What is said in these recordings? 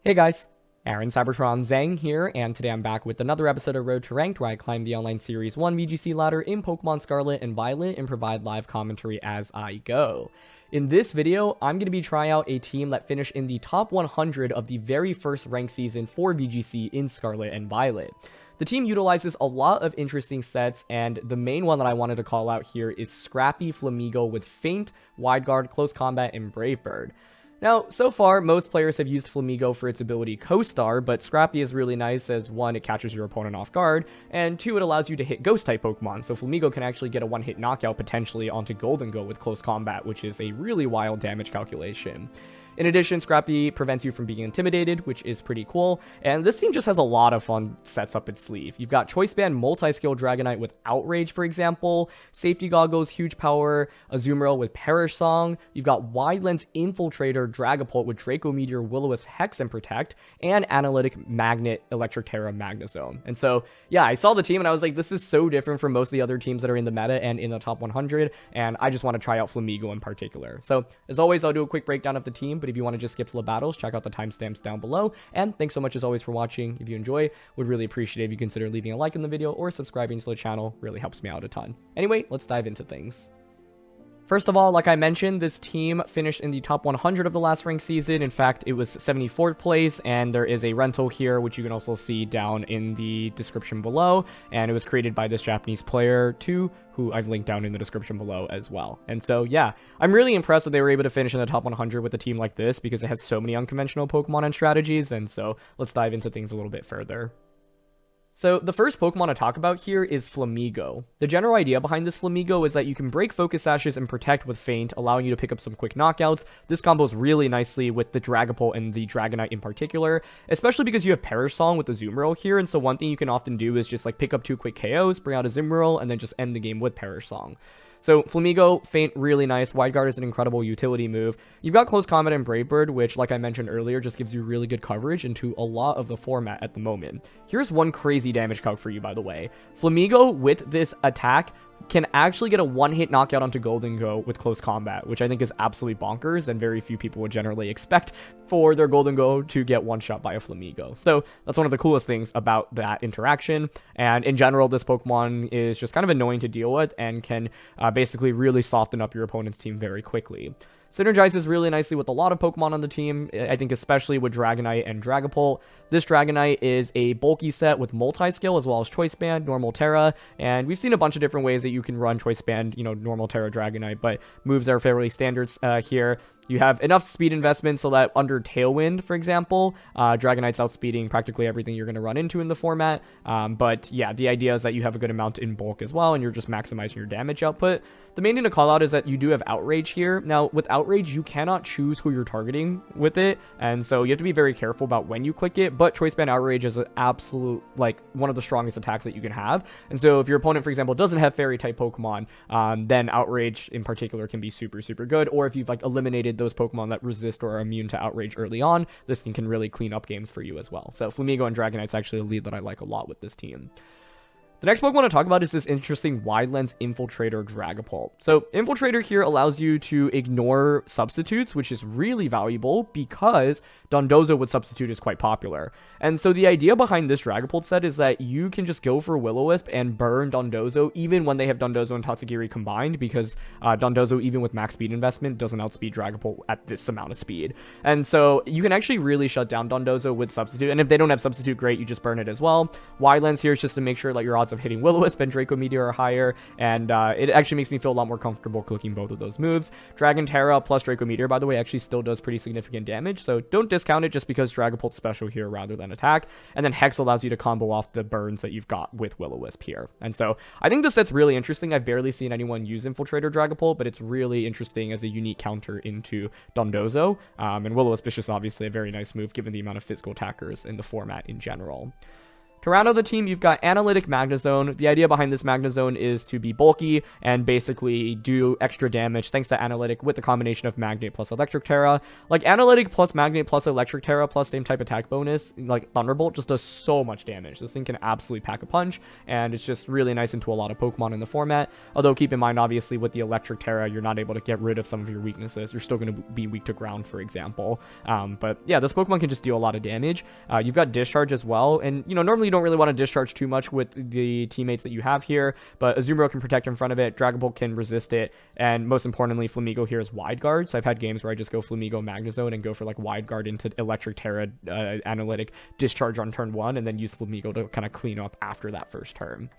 Hey guys, Aaron Cybertron Zhang here, and today I'm back with another episode of Road to Ranked where I climb the online Series 1 VGC ladder in Pokemon Scarlet and Violet and provide live commentary as I go. In this video, I'm going to be trying out a team that finished in the top 100 of the very first ranked season for VGC in Scarlet and Violet. The team utilizes a lot of interesting sets, and the main one that I wanted to call out here is Scrappy Flamigo with Feint, Wide Guard, Close Combat, and Brave Bird. Now, so far, most players have used Flamigo for its ability Co-Star, but Scrappy is really nice as 1, it catches your opponent off guard, and 2, it allows you to hit Ghost-type Pokemon, so Flamigo can actually get a one-hit knockout potentially onto Go with Close Combat, which is a really wild damage calculation. In addition, Scrappy prevents you from being intimidated, which is pretty cool, and this team just has a lot of fun sets up its sleeve. You've got Choice Band Multi-Skill Dragonite with Outrage, for example, Safety Goggles, Huge Power, Azumarill with Perish Song, you've got Wide Lens Infiltrator Dragapult with Draco Meteor, Will-O-Wisp, Hex, and Protect, and Analytic Magnet Electric Magnezone. And so, yeah, I saw the team and I was like, this is so different from most of the other teams that are in the meta and in the top 100, and I just want to try out Flamigo in particular. So, as always, I'll do a quick breakdown of the team, but if you want to just skip to the battles, check out the timestamps down below. And thanks so much as always for watching. If you enjoy, would really appreciate it if you consider leaving a like in the video or subscribing to the channel. Really helps me out a ton. Anyway, let's dive into things. First of all, like I mentioned, this team finished in the top 100 of the last ranked season. In fact, it was 74th place, and there is a rental here, which you can also see down in the description below. And it was created by this Japanese player, too, who I've linked down in the description below as well. And so, yeah, I'm really impressed that they were able to finish in the top 100 with a team like this because it has so many unconventional Pokemon and strategies. And so, let's dive into things a little bit further. So the first Pokemon to talk about here is Flamigo. The general idea behind this Flamigo is that you can break Focus Sashes and Protect with Feint, allowing you to pick up some quick knockouts. This combos really nicely with the Dragapult and the Dragonite in particular, especially because you have Perish Song with the Azumarill here, and so one thing you can often do is just like pick up 2 quick KOs, bring out a Azumarill, and then just end the game with Perish Song. So Flamigo, Feint, really nice. Wide Guard is an incredible utility move. You've got Close Combat and Brave Bird, which, like I mentioned earlier, just gives you really good coverage into a lot of the format at the moment. Here's one crazy damage calc for you, by the way. Flamigo, with this attack, can actually get a one-hit knockout onto Go with Close Combat, which I think is absolutely bonkers, and very few people would generally expect for their Go to get one-shot by a Flamigo. So that's one of the coolest things about that interaction, and in general, this Pokemon is just kind of annoying to deal with and can basically really soften up your opponent's team very quickly. Synergizes really nicely with a lot of Pokemon on the team, I think especially with Dragonite and Dragapult. This Dragonite is a bulky set with multi-skill as well as Choice Band, Normal Terra, and we've seen a bunch of different ways that you can run Choice Band, Normal Terra, Dragonite, but moves are fairly standard here. You have enough speed investment so that under Tailwind, for example, Dragonite's outspeeding practically everything you're going to run into in the format. But yeah, the idea is that you have a good amount in bulk as well, and you're just maximizing your damage output. The main thing to call out is that you do have Outrage here. Now, with Outrage, you cannot choose who you're targeting with it, and so you have to be very careful about when you click it, but Choice Band Outrage is an absolute, one of the strongest attacks that you can have. And so if your opponent, for example, doesn't have Fairy-type Pokemon, then Outrage in particular can be super, super good, or if you've, eliminated those Pokemon that resist or are immune to Outrage early on, this thing can really clean up games for you as well. So Flamigo and Dragonite's actually a lead that I like a lot with this team. The next Pokemon to talk about is this interesting Wide Lens Infiltrator Dragapult. So Infiltrator here allows you to ignore substitutes, which is really valuable because Dondozo with substitute is quite popular. And so the idea behind this Dragapult set is that you can just go for Will-O-Wisp and burn Dondozo even when they have Dondozo and Tatsugiri combined, because Dondozo, even with max speed investment, doesn't outspeed Dragapult at this amount of speed. And so you can actually really shut down Dondozo with substitute, and if they don't have substitute, great, you just burn it as well. Wide Lens here is just to make sure that your odds of hitting Will-O-Wisp and Draco Meteor are higher, and it actually makes me feel a lot more comfortable clicking both of those moves. Dragon Terra plus Draco Meteor, by the way, actually still does pretty significant damage, so don't discount it just because Dragapult's special here rather than attack. And then Hex allows you to combo off the burns that you've got with Will-O-Wisp here. And so I think this set's really interesting. I've barely seen anyone use Infiltrator Dragapult, but it's really interesting as a unique counter into Dondozo. And Will-O-Wisp is just obviously a very nice move given the amount of physical attackers in the format in general. To round out the team, you've got Analytic Magnezone. The idea behind this Magnezone is to be bulky and basically do extra damage thanks to Analytic with the combination of Magnet plus Electric Terra. Like, Analytic plus Magnet plus Electric Terra plus same type attack bonus, like Thunderbolt, just does so much damage. This thing can absolutely pack a punch, and it's just really nice into a lot of Pokemon in the format. Although, keep in mind, obviously, with the Electric Terra, you're not able to get rid of some of your weaknesses. You're still going to be weak to ground, for example. But yeah, this Pokemon can just deal a lot of damage. You've got Discharge as well, and, you know, normally you don't really want to discharge too much with the teammates that you have here, but Azumarill can protect in front of it, Dragapult can resist it, and most importantly, Flamigo here is Wide Guard. So I've had games where I just go Flamigo Magnezone and go for like Wide Guard into Electric Terra, Analytic Discharge on turn 1, and then use Flamigo to kind of clean up after that first turn.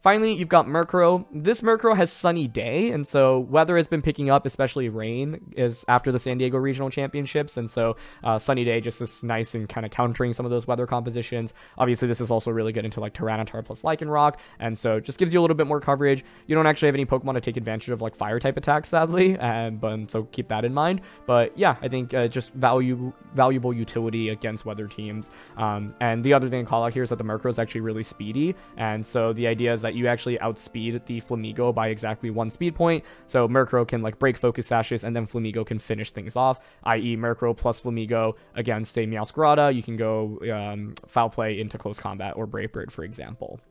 Finally, you've got Murkrow. This Murkrow has Sunny Day, and so weather has been picking up, especially rain, is after the San Diego Regional Championships, and so Sunny Day just is nice and kind of countering some of those weather compositions. Obviously, this is also really good into like Tyranitar plus Lycanroc, and so just gives you a little bit more coverage. You don't actually have any Pokemon to take advantage of like Fire-type attacks, sadly, but so keep that in mind. But yeah, I think just valuable utility against weather teams. And the other thing to call out here is that the Murkrow is actually really speedy, and so the idea is that you actually outspeed the Flamigo by exactly 1 speed point, so Murkrow can like break focus sashes, and then Flamigo can finish things off, i.e. Murkrow plus Flamigo against a Meowscarada. You can go Foul Play into close combat or Brave Bird, for example.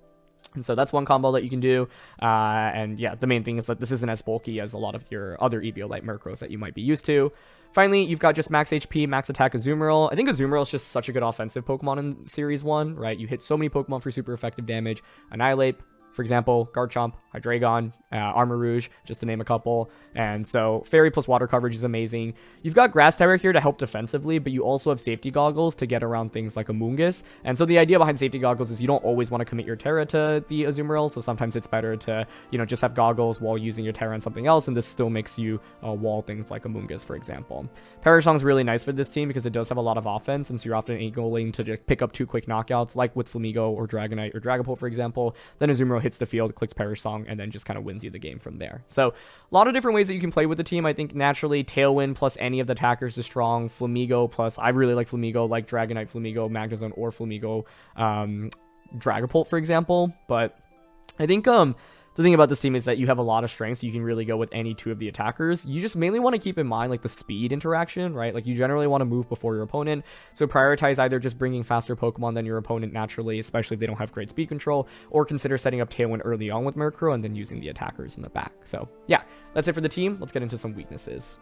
And so that's one combo that you can do, and yeah, the main thing is that this isn't as bulky as a lot of your other Eviolite Murkrows that you might be used to. Finally, you've got just max HP, max attack Azumarill. I think Azumarill is just such a good offensive Pokemon in Series 1, right? You hit so many Pokemon for super effective damage. Annihilate, for example, Garchomp, Hydreigon, Armor Rouge, just to name a couple. And so Fairy plus water coverage is amazing. You've got Grass Terra here to help defensively, but you also have Safety Goggles to get around things like Amoonguss. And so the idea behind Safety Goggles is you don't always want to commit your Terra to the Azumarill, so sometimes it's better to, you know, just have Goggles while using your Terra on something else, and this still makes you wall things like Amoonguss, for example. Perish Song's really nice for this team because it does have a lot of offense, and so you're often angling to just pick up 2 quick knockouts, like with Flamigo or Dragonite or Dragapult, for example. Then Azumarill hits the field, clicks Perish Song, and then just kind of wins you the game from there. So a lot of different ways that you can play with the team. I think naturally Tailwind plus any of the attackers is strong. Flamigo plus, I really like Flamigo, like Dragonite, Flamigo, Magnezone, or Flamigo, Dragapult, for example. But I think the thing about this team is that you have a lot of strengths. So you can really go with any 2 of the attackers. You just mainly want to keep in mind like the speed interaction, right? Like you generally want to move before your opponent. So prioritize either just bringing faster Pokemon than your opponent naturally, especially if they don't have great speed control, or consider setting up Tailwind early on with Murkrow and then using the attackers in the back. So yeah, that's it for the team. Let's get into some weaknesses.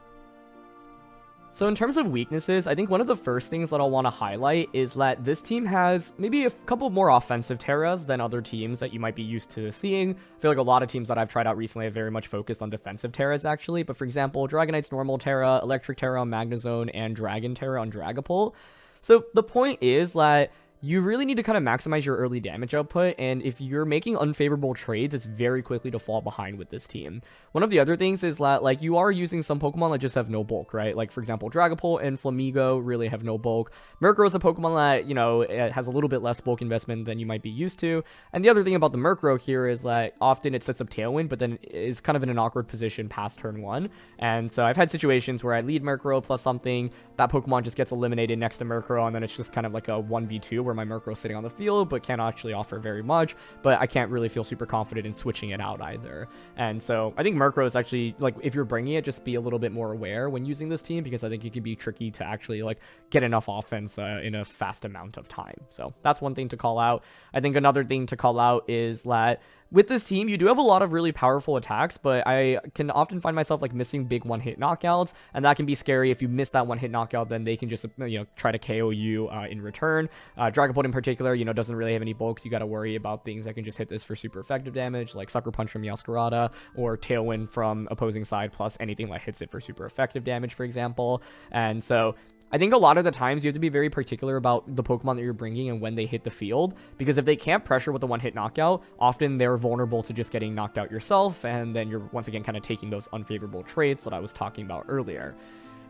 So in terms of weaknesses, I think one of the first things that I'll want to highlight is that this team has maybe a couple more offensive Terras than other teams that you might be used to seeing. I feel like a lot of teams that I've tried out recently have very much focused on defensive Terras, actually. But for example, Dragonite's normal Terra, Electric Terra on Magnezone, and Dragon Terra on Dragapult. So the point is that you really need to kind of maximize your early damage output, and if you're making unfavorable trades, it's very quickly to fall behind with this team. One of the other things is that, like, you are using some Pokemon that just have no bulk, right? Like, for example, Dragapult and Flamigo really have no bulk. Murkrow is a Pokemon that, you know, it has a little bit less bulk investment than you might be used to. And the other thing about the Murkrow here is that often it sets up Tailwind, but then is kind of in an awkward position past turn 1. And so I've had situations where I lead Murkrow plus something, that Pokemon just gets eliminated next to Murkrow, and then it's just kind of like a 1v2 where my Murkrow is sitting on the field, but can't actually offer very much, but I can't really feel super confident in switching it out either. And so I think Murkrow is actually, like, if you're bringing it, just be a little bit more aware when using this team, because I think it can be tricky to actually, like, get enough offense in a fast amount of time. So that's one thing to call out. I think another thing to call out is that with this team, you do have a lot of really powerful attacks, but I can often find myself like missing big one-hit knockouts, and that can be scary. If you miss that one-hit knockout, then they can just, you know, try to KO you in return. Dragapult in particular, you know, doesn't really have any bulk. You got to worry about things that can just hit this for super effective damage, like Sucker Punch from Meowscarada, or Tailwind from opposing side, plus anything that hits it for super effective damage, for example. And so I think a lot of the times you have to be very particular about the Pokemon that you're bringing and when they hit the field, because if they can't pressure with a one-hit knockout, often they're vulnerable to just getting knocked out yourself, and then you're once again kind of taking those unfavorable traits that I was talking about earlier.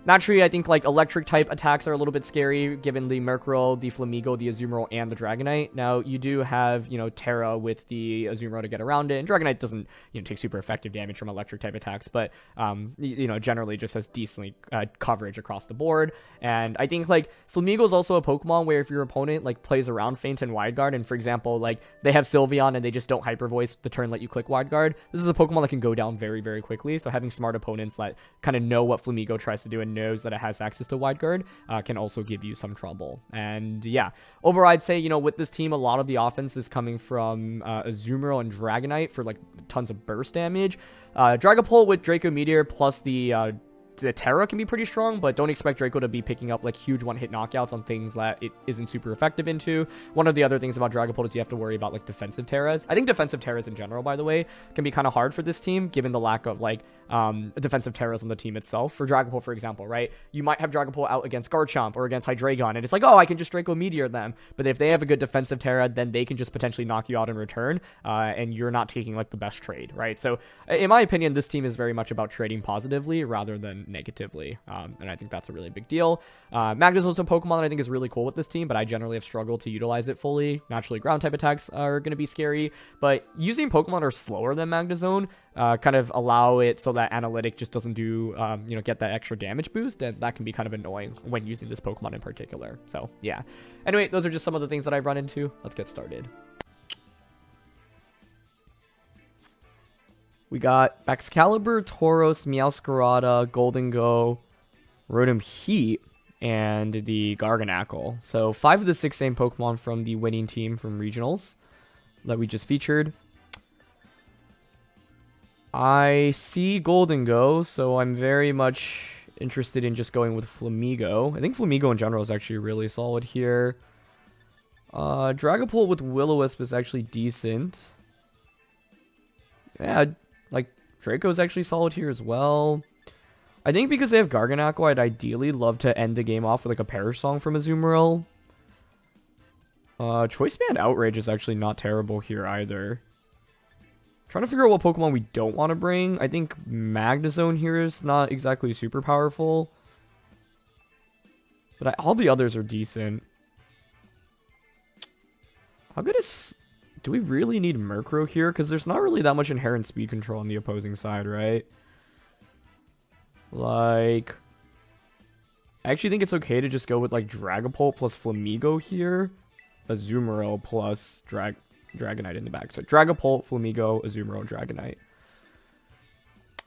Naturally, I think like electric type attacks are a little bit scary given the Murkrow, the Flamigo, the Azumarill, and the Dragonite. Now, you do have, you know, Terra with the Azumarill to get around it, and Dragonite doesn't, you know, take super effective damage from electric type attacks, but, you know, generally just has decently coverage across the board. And I think like Flamigo is also a Pokemon where if your opponent like plays around Feint and Wide Guard, and for example, like they have Sylveon and they just don't Hyper Voice the turn let you click Wide Guard, this is a Pokemon that can go down very, very quickly. So having smart opponents that kind of know what Flamigo tries to do and knows that it has access to Wide Guard can also give you some trouble. And yeah, overall, I'd say, you know, with this team, a lot of the offense is coming from Azumarill and Dragonite for like tons of burst damage. Dragapult with Draco Meteor plus the Terra can be pretty strong, but don't expect Draco to be picking up like huge one-hit knockouts on things that it isn't super effective into. One of the other things about Dragapult is you have to worry about like defensive Terras. I think defensive Terras in general, by the way, can be kind of hard for this team given the lack of like defensive Terras on the team itself. For Dragapult, for example, right? You might have Dragapult out against Garchomp or against Hydreigon, and it's like, oh, I can just Draco Meteor them. But if they have a good defensive Terra, then they can just potentially knock you out in return, and you're not taking like the best trade, right? So in my opinion, this team is very much about trading positively rather than negatively, and I think that's a really big deal. Magnezone's a Pokemon that I think is really cool with this team, but I generally have struggled to utilize it fully. Naturally, ground type attacks are going to be scary, but using Pokemon that are slower than Magnezone kind of allow it so that Analytic just doesn't do, you know, get that extra damage boost, and that can be kind of annoying when using this Pokemon in particular. So yeah. Anyway, those are just some of the things that I've run into. Let's get started. We got Excalibur, Tauros, Meowscarada, Goldengo, Rotom Heat, and the Garganacl. So 5 of the 6 same Pokemon from the winning team from Regionals that we just featured. I see Goldengo, so I'm very much interested in just going with Flamigo. I think Flamigo in general is actually really solid here. Dragapult with Will-O-Wisp is actually decent. Yeah, like Draco's actually solid here as well. I think because they have Garganacl, I'd ideally love to end the game off with like a Perish Song from Azumarill. Choice Band Outrage is actually not terrible here either. Trying to figure out what Pokemon we don't want to bring. I think Magnezone here is not exactly super powerful. But all the others are decent. How good is... Do we really need Murkrow here? Because there's not really that much inherent speed control on the opposing side, right? Like... I actually think it's okay to just go with, like, Dragapult plus Flamigo here. Azumarill plus Dragonite in the back. So Dragapult, Flamigo, Azumarill, Dragonite.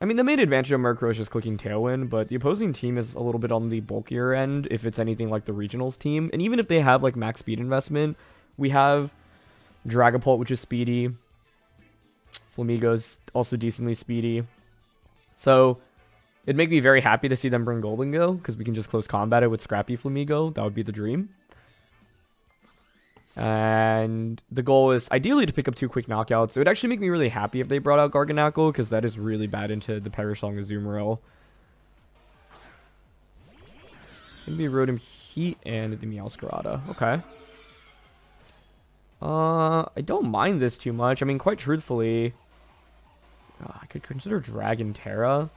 I mean, the main advantage of Murkrow is just clicking Tailwind, but the opposing team is a little bit on the bulkier end if it's anything like the Regionals team. And even if they have, like, max speed investment, we have Dragapult, which is speedy. Flamigo's also decently speedy. So it'd make me very happy to see them bring Goldengo, because we can just close combat it with Scrappy Flamigo. That would be the dream. And the goal is ideally to pick up 2 quick knockouts. It would actually make me really happy if they brought out Garganacl, because that is really bad into the Perish Song Azumarill. It's going to be Rotom Heat and the Meowscarada. Okay. I don't mind this too much. I mean, quite truthfully, I could consider Dragon Terra.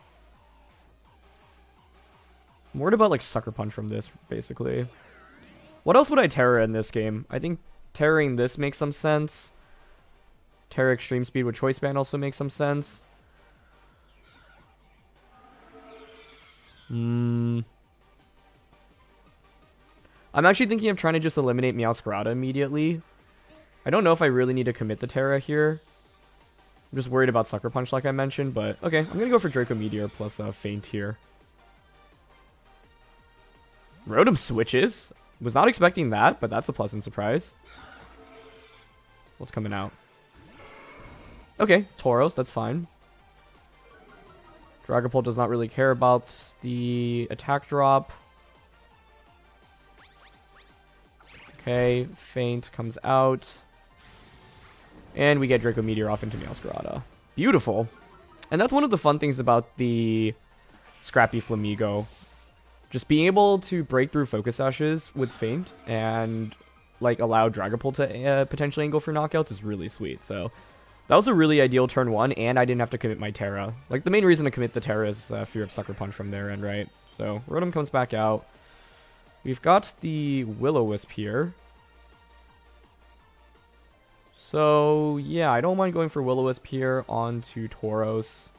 I'm worried about, like, Sucker Punch from this, basically. What else would I Terra in this game? I think Terraing this makes some sense. Terra Extreme Speed with Choice Band also makes some sense. I'm actually thinking of trying to just eliminate Meowscarada immediately. I don't know if I really need to commit the Terra here. I'm just worried about Sucker Punch like I mentioned, but okay. I'm going to go for Draco Meteor plus Feint here. Rotom switches. Was not expecting that, but that's a pleasant surprise. What's coming out? Okay, Tauros, that's fine. Dragapult does not really care about the attack drop. Okay, Feint comes out. And we get Draco Meteor off into Meowscarada. Beautiful. And that's one of the fun things about the Scrappy Flamigo. Just being able to break through Focus Ashes with Feint and like allow Dragapult to potentially angle for knockouts is really sweet. So That was a really ideal turn 1, and I didn't have to commit my Terra. Like, the main reason to commit the Terra is fear of Sucker Punch from their end, right? So, Rotom comes back out. We've got the Will-O-Wisp here. So, yeah, I don't mind going for Will-O-Wisp here onto Tauros.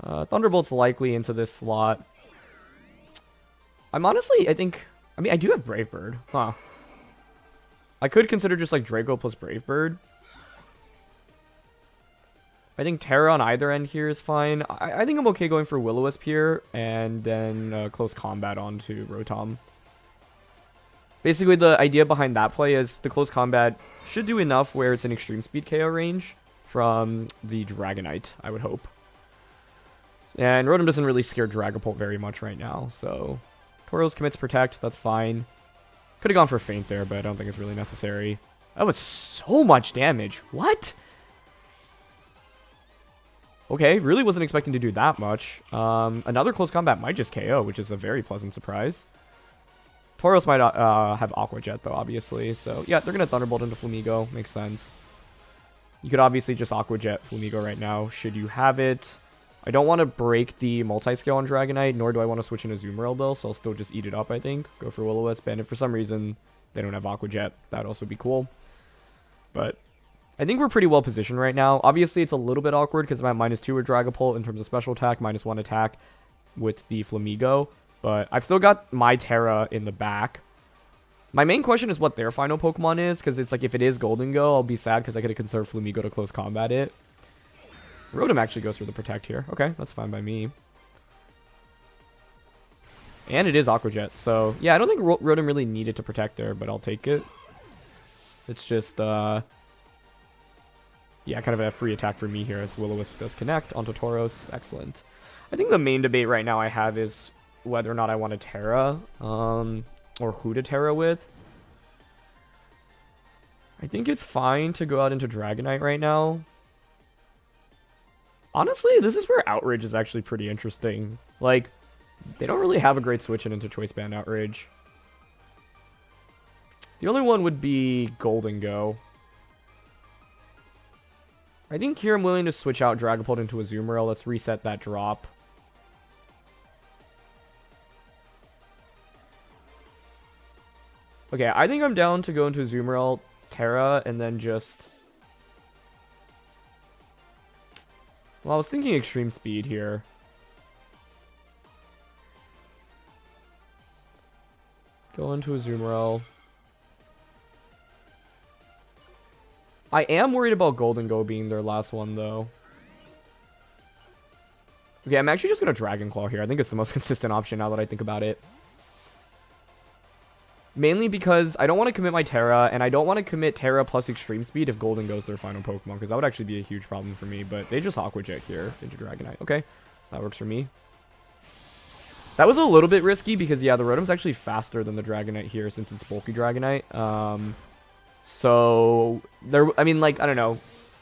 Thunderbolt's likely into this slot. I'm honestly, I mean, I do have Brave Bird. Huh. I could consider just, like, Draco plus Brave Bird. I think Terra on either end here is fine. I think I'm okay going for Will-O-Wisp here, and then close combat onto Rotom. Basically, the idea behind that play is the close combat should do enough where it's an extreme speed KO range from the Dragonite, I would hope. And Rotom doesn't really scare Dragapult very much right now, so Tauros commits Protect, that's fine. Could have gone for Feint there, but I don't think it's really necessary. That was so much damage. What? Okay, really wasn't expecting to do that much. Another close combat might just KO, which is a very pleasant surprise. Tauros might have Aqua Jet, though, obviously. So, yeah, they're going to Thunderbolt into Flamigo. Makes sense. You could obviously just Aqua Jet Flamigo right now, should you have it. I don't want to break the multi-scale on Dragonite, nor do I want to switch into Azumarill, though, so I'll still just eat it up, I think. Go for Will-O-Wisp, and if for some reason they don't have Aqua Jet, that would also be cool. But I think we're pretty well positioned right now. Obviously, it's a little bit awkward because I'm at -2 with Dragapult in terms of special attack, -1 attack with the Flamigo. But I've still got my Terra in the back. My main question is what their final Pokemon is, because it's like if it is Golden Go, I'll be sad because I could have conserved Flamigo to close combat it. Rotom actually goes for the Protect here. Okay, that's fine by me. And it is Aqua Jet, so yeah, I don't think Rotom really needed to Protect there, but I'll take it. It's just, yeah, kind of a free attack for me here as Will-O-Wisp does connect onto Tauros. Excellent. I think the main debate right now I have is whether or not I want to Terra, or who to Terra with. I think it's fine to go out into Dragonite right now. Honestly, this is where Outrage is actually pretty interesting. Like, they don't really have a great switch in into Choice Band Outrage. The only one would be Golden Go. I think here I'm willing to switch out Dragapult into Azumarill. Let's reset that drop. Okay, I think I'm down to go into Azumarill, Terra, and then just... Well, I was thinking Extreme Speed here. Go into Azumarill. I am worried about Golden Go being their last one, though. Okay, I'm actually just going to Dragon Claw here. I think it's the most consistent option now that I think about it. Mainly because I don't want to commit my Terra, and I don't want to commit Terra plus Extreme Speed if Golden Go's their final Pokemon, because that would actually be a huge problem for me, but they just Aqua Jet here into Dragonite. Okay, that works for me. That was a little bit risky, because, yeah, the Rotom's actually faster than the Dragonite here, since it's bulky Dragonite. So, there, I mean, like, I don't know.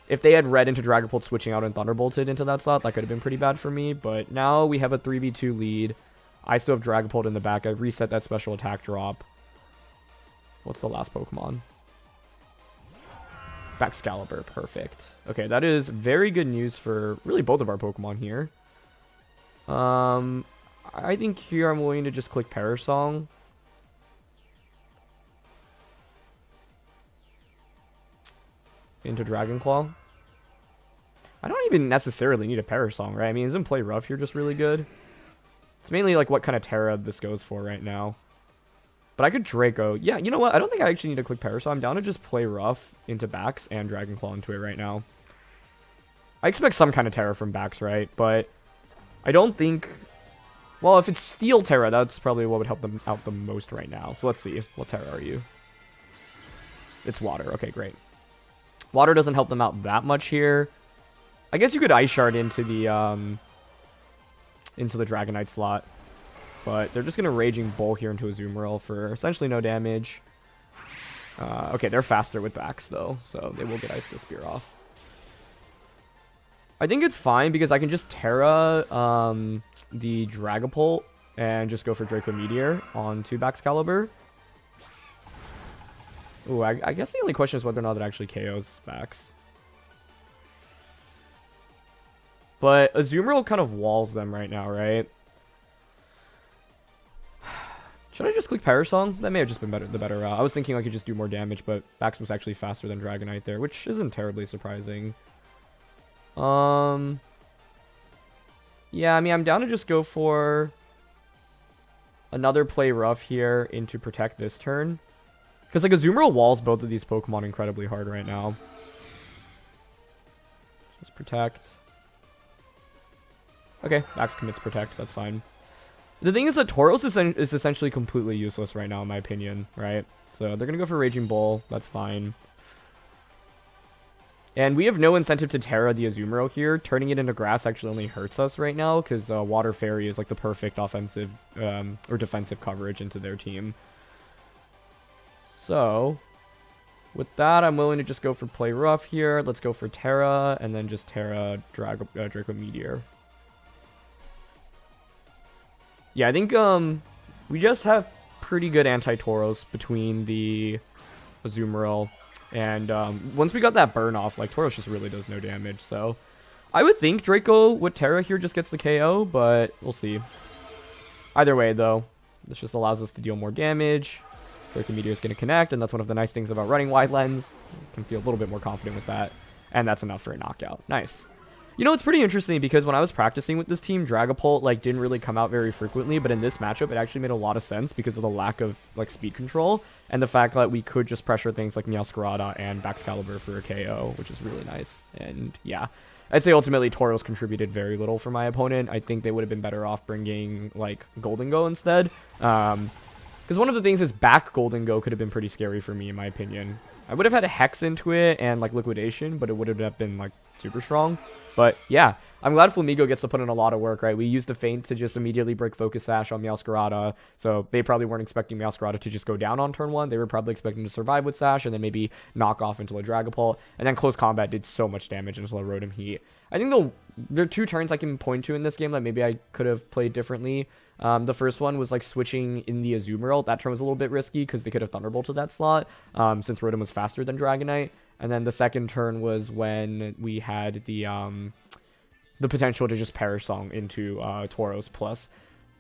If they had Red into Dragapult switching out and Thunderbolted into that slot, that could have been pretty bad for me, but now we have a 3v2 lead. I still have Dragapult in the back. I reset that special attack drop. What's the last Pokemon? Baxcalibur. Perfect. Okay, that is very good news for really both of our Pokemon here. I think here I'm willing to just click Perish Song. Into Dragon Claw. I don't even necessarily need a Perish Song, right? I mean, isn't Play Rough here just really good? It's mainly like what kind of Terra this goes for right now. But I could Draco. Yeah, you know what? I don't think I actually need to click Perish, so I'm down to just Play Rough into Bax and Dragon Claw into it right now. I expect some kind of Terra from Bax, right? But I don't think... Well, if it's Steel Terra, that's probably what would help them out the most right now. So let's see. What Terra are you? It's Water. Okay, great. Water doesn't help them out that much here. I guess you could Ice Shard into the Dragonite slot. But they're just going to Raging Bull here into Azumarill for essentially no damage. Okay, they're faster with Bax, though, so they will get Ice Spear off. I think it's fine because I can just Terra the Dragapult and just go for Draco Meteor onto Baxcalibur. Ooh, I guess the only question is whether or not it actually KOs Bax. But Azumarill kind of walls them right now, right? Should I just click Perish Song? That may have just been the better route. I was thinking I could just do more damage, but Bax was actually faster than Dragonite there, which isn't terribly surprising. Yeah, I mean, I'm down to just go for another play rough here into protect this turn. Because, like, Azumarill walls both of these Pokemon incredibly hard right now. Just protect. Okay, Bax commits protect. That's fine. The thing is that Tauros is essentially completely useless right now, in my opinion, right? So they're going to go for Raging Bull. That's fine. And we have no incentive to Terra the Azumarill here. Turning it into grass actually only hurts us right now because Water Fairy is like the perfect offensive or defensive coverage into their team. So, with that, I'm willing to just go for Play Rough here. Let's go for Terra and then just Terra Draco Meteor. Yeah, I think we just have pretty good anti-Tauros between the Azumarill. And once we got that burn off, like, Tauros just really does no damage. So I would think Draco with Terra here just gets the KO, but we'll see. Either way, though, this just allows us to deal more damage. Draco Meteor is going to connect, and that's one of the nice things about running Wide Lens. You can feel a little bit more confident with that. And that's enough for a knockout. Nice. You know, it's pretty interesting because when I was practicing with this team, Dragapult, like, didn't really come out very frequently, but in this matchup, it actually made a lot of sense because of the lack of, like, speed control and the fact that we could just pressure things like Meowscarada and Baxcalibur for a KO, which is really nice. And, yeah, I'd say ultimately Tauros contributed very little for my opponent. I think they would have been better off bringing, like, Golden Go instead. Because one of the things is back Golden Go could have been pretty scary for me, in my opinion. I would have had a Hex into it and, like, Liquidation, but it would have been, like, super strong. But, yeah, I'm glad Flamigo gets to put in a lot of work, right? We used the Feint to just immediately break Focus Sash on Meowscarada, so they probably weren't expecting Meowscarada to just go down on turn 1. They were probably expecting to survive with Sash and then maybe knock off until a Dragapult. And then Close Combat did so much damage until a Rotom Heat. I think there are 2 turns I can point to in this game that maybe I could have played differently. The first one was, like, switching in the Azumarill. That turn was a little bit risky because they could have Thunderbolted that slot since Rotom was faster than Dragonite. And then the second turn was when we had the potential to just Perish Song into Tauros plus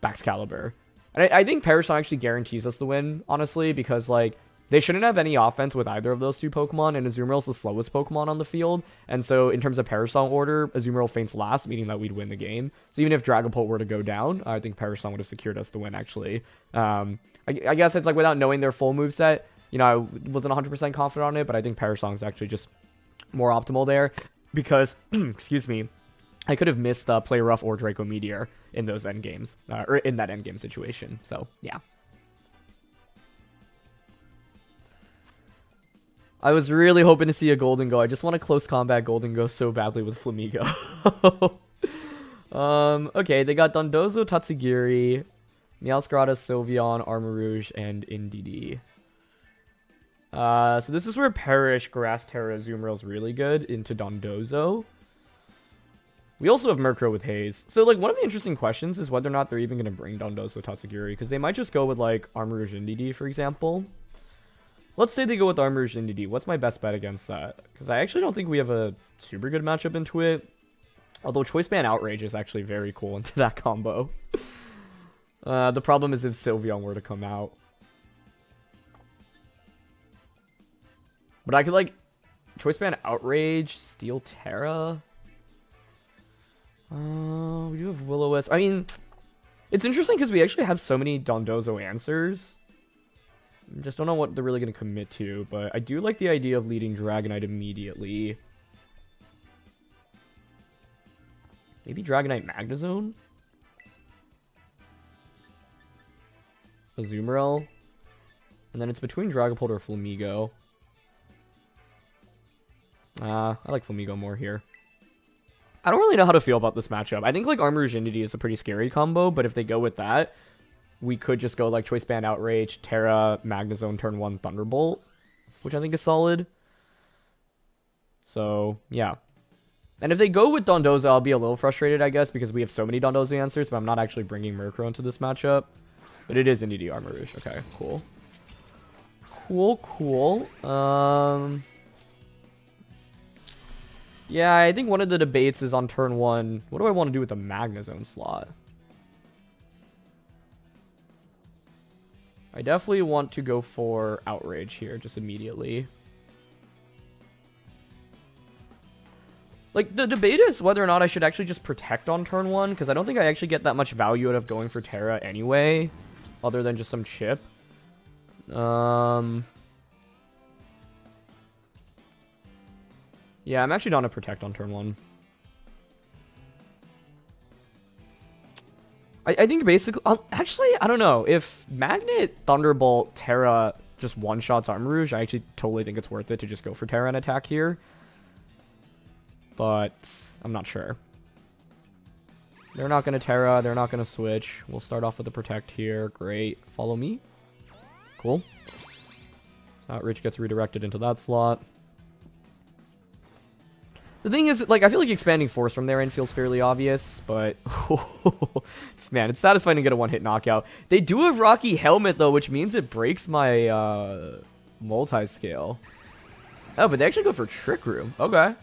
Baxcalibur. And I think Perish Song actually guarantees us the win, honestly, because, like, they shouldn't have any offense with either of those 2 Pokemon, and Azumarill's the slowest Pokemon on the field. And so, in terms of Perish Song order, Azumarill faints last, meaning that we'd win the game. So even if Dragapult were to go down, I think Perish Song would have secured us the win, actually. I guess it's like, without knowing their full moveset, you know, I wasn't 100% confident on it, but I think Perish Song is actually just more optimal there. Because, excuse me, I could have missed Play Rough or Draco Meteor in those endgames, or in that endgame situation. So, yeah. I was really hoping to see a Golden Go. I just want a Close Combat Golden Go so badly with Flamigo. Okay, they got Dondozo, Tatsugiri, Meowscarada, Sylveon, Armarouge, and Indeedee. So this is where Perish, Grass Terra, Azumarill is really good into Dondozo. We also have Murkrow with Haze. So, like, one of the interesting questions is whether or not they're even going to bring Dondozo, Tatsugiri, because they might just go with, like, Armarouge, Indeedee, for example. Let's say they go with Armarouge, Indeedee. What's my best bet against that? Because I actually don't think we have a super good matchup into it. Although Choice Band Outrage is actually very cool into that combo. The problem is if Sylveon were to come out. But I could, like, Choice Band Outrage, Steel Terra. We do have Will-O-Wisp. I mean, it's interesting because we actually have so many Dondozo answers. I just don't know what they're really going to commit to, but I do like the idea of leading Dragonite immediately. Maybe Dragonite Magnezone? Azumarill? And then it's between Dragapult or Flamigo. I like Flamigo more here. I don't really know how to feel about this matchup. I think, like, Armarouge Indeedee is a pretty scary combo, but if they go with that, we could just go, like, Choice Band Outrage, Terra, Magnezone, turn 1, Thunderbolt, which I think is solid. So, yeah. And if they go with Dondozo, I'll be a little frustrated, I guess, because we have so many Dondozo answers, but I'm not actually bringing Murkrow into this matchup. But it is Indeedee Armarouge. Okay, cool. Cool. Yeah, I think one of the debates is on turn 1. What do I want to do with the Magnezone slot? I definitely want to go for Outrage here, just immediately. Like, the debate is whether or not I should actually just protect on turn 1, because I don't think I actually get that much value out of going for Terra anyway, other than just some chip. Yeah, I'm actually down to protect on turn 1. I think basically... actually, I don't know. If Magnet, Thunderbolt, Terra just one-shots Armarouge, I actually totally think it's worth it to just go for Terra and attack here. But I'm not sure. They're not going to Terra. They're not going to switch. We'll start off with the Protect here. Great. Follow me. Cool. Outrage gets redirected into that slot. The thing is, like, I feel like expanding Force from their end feels fairly obvious, but man, it's satisfying to get a one-hit knockout. They do have Rocky Helmet, though, which means it breaks my multi-scale. Oh, but they actually go for Trick Room. Okay.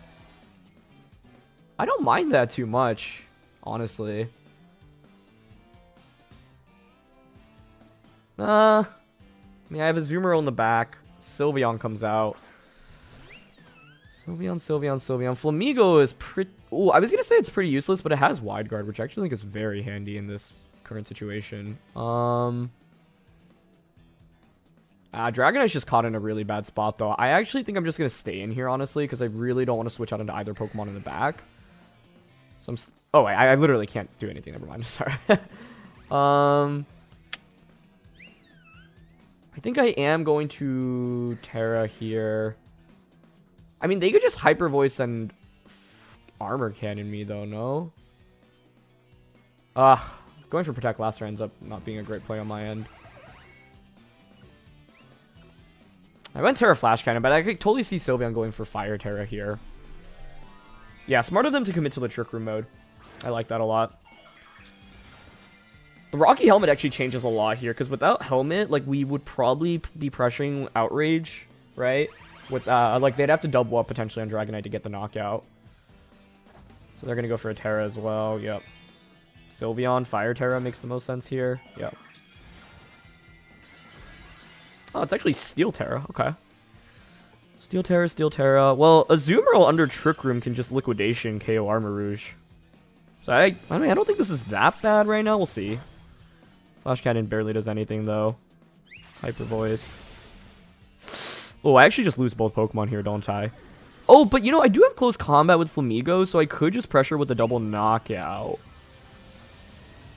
I don't mind that too much, honestly. I mean, I have a Azumarill in the back. Sylveon comes out. Sylveon. Flamigo is pretty... Oh, I was going to say it's pretty useless, but it has Wide Guard, which I actually think is very handy in this current situation. Dragonite's just caught in a really bad spot, though. I actually think I'm just going to stay in here, honestly, because I really don't want to switch out into either Pokemon in the back. So I'm... Oh, I literally can't do anything. Never mind. Sorry. I think I am going to Terra here. I mean, they could just Hyper Voice and Armor Cannon me, though, no? Going for Protect Lasso ends up not being a great play on my end. I went Terra Flash Cannon, but I could totally see Sylveon going for Fire Terra here. Yeah, smart of them to commit to the Trick Room mode. I like that a lot. The Rocky Helmet actually changes a lot here, because without Helmet, like, we would probably be pressuring Outrage, right? With, like, they'd have to double up potentially on Dragonite to get the knockout. So they're going to go for a Terra as well. Yep. Sylveon, Fire Terra makes the most sense here. Yep. Oh, it's actually Steel Terra. Okay. Steel Terra. Well, Azumarill under Trick Room can just Liquidation KO Armarouge. So I mean, I don't think this is that bad right now. We'll see. Flash Cannon barely does anything, though. Hyper Voice. Oh, I actually just lose both Pokemon here, don't I? Oh, but you know, I do have close combat with Flamigo, so I could just pressure with a double knockout.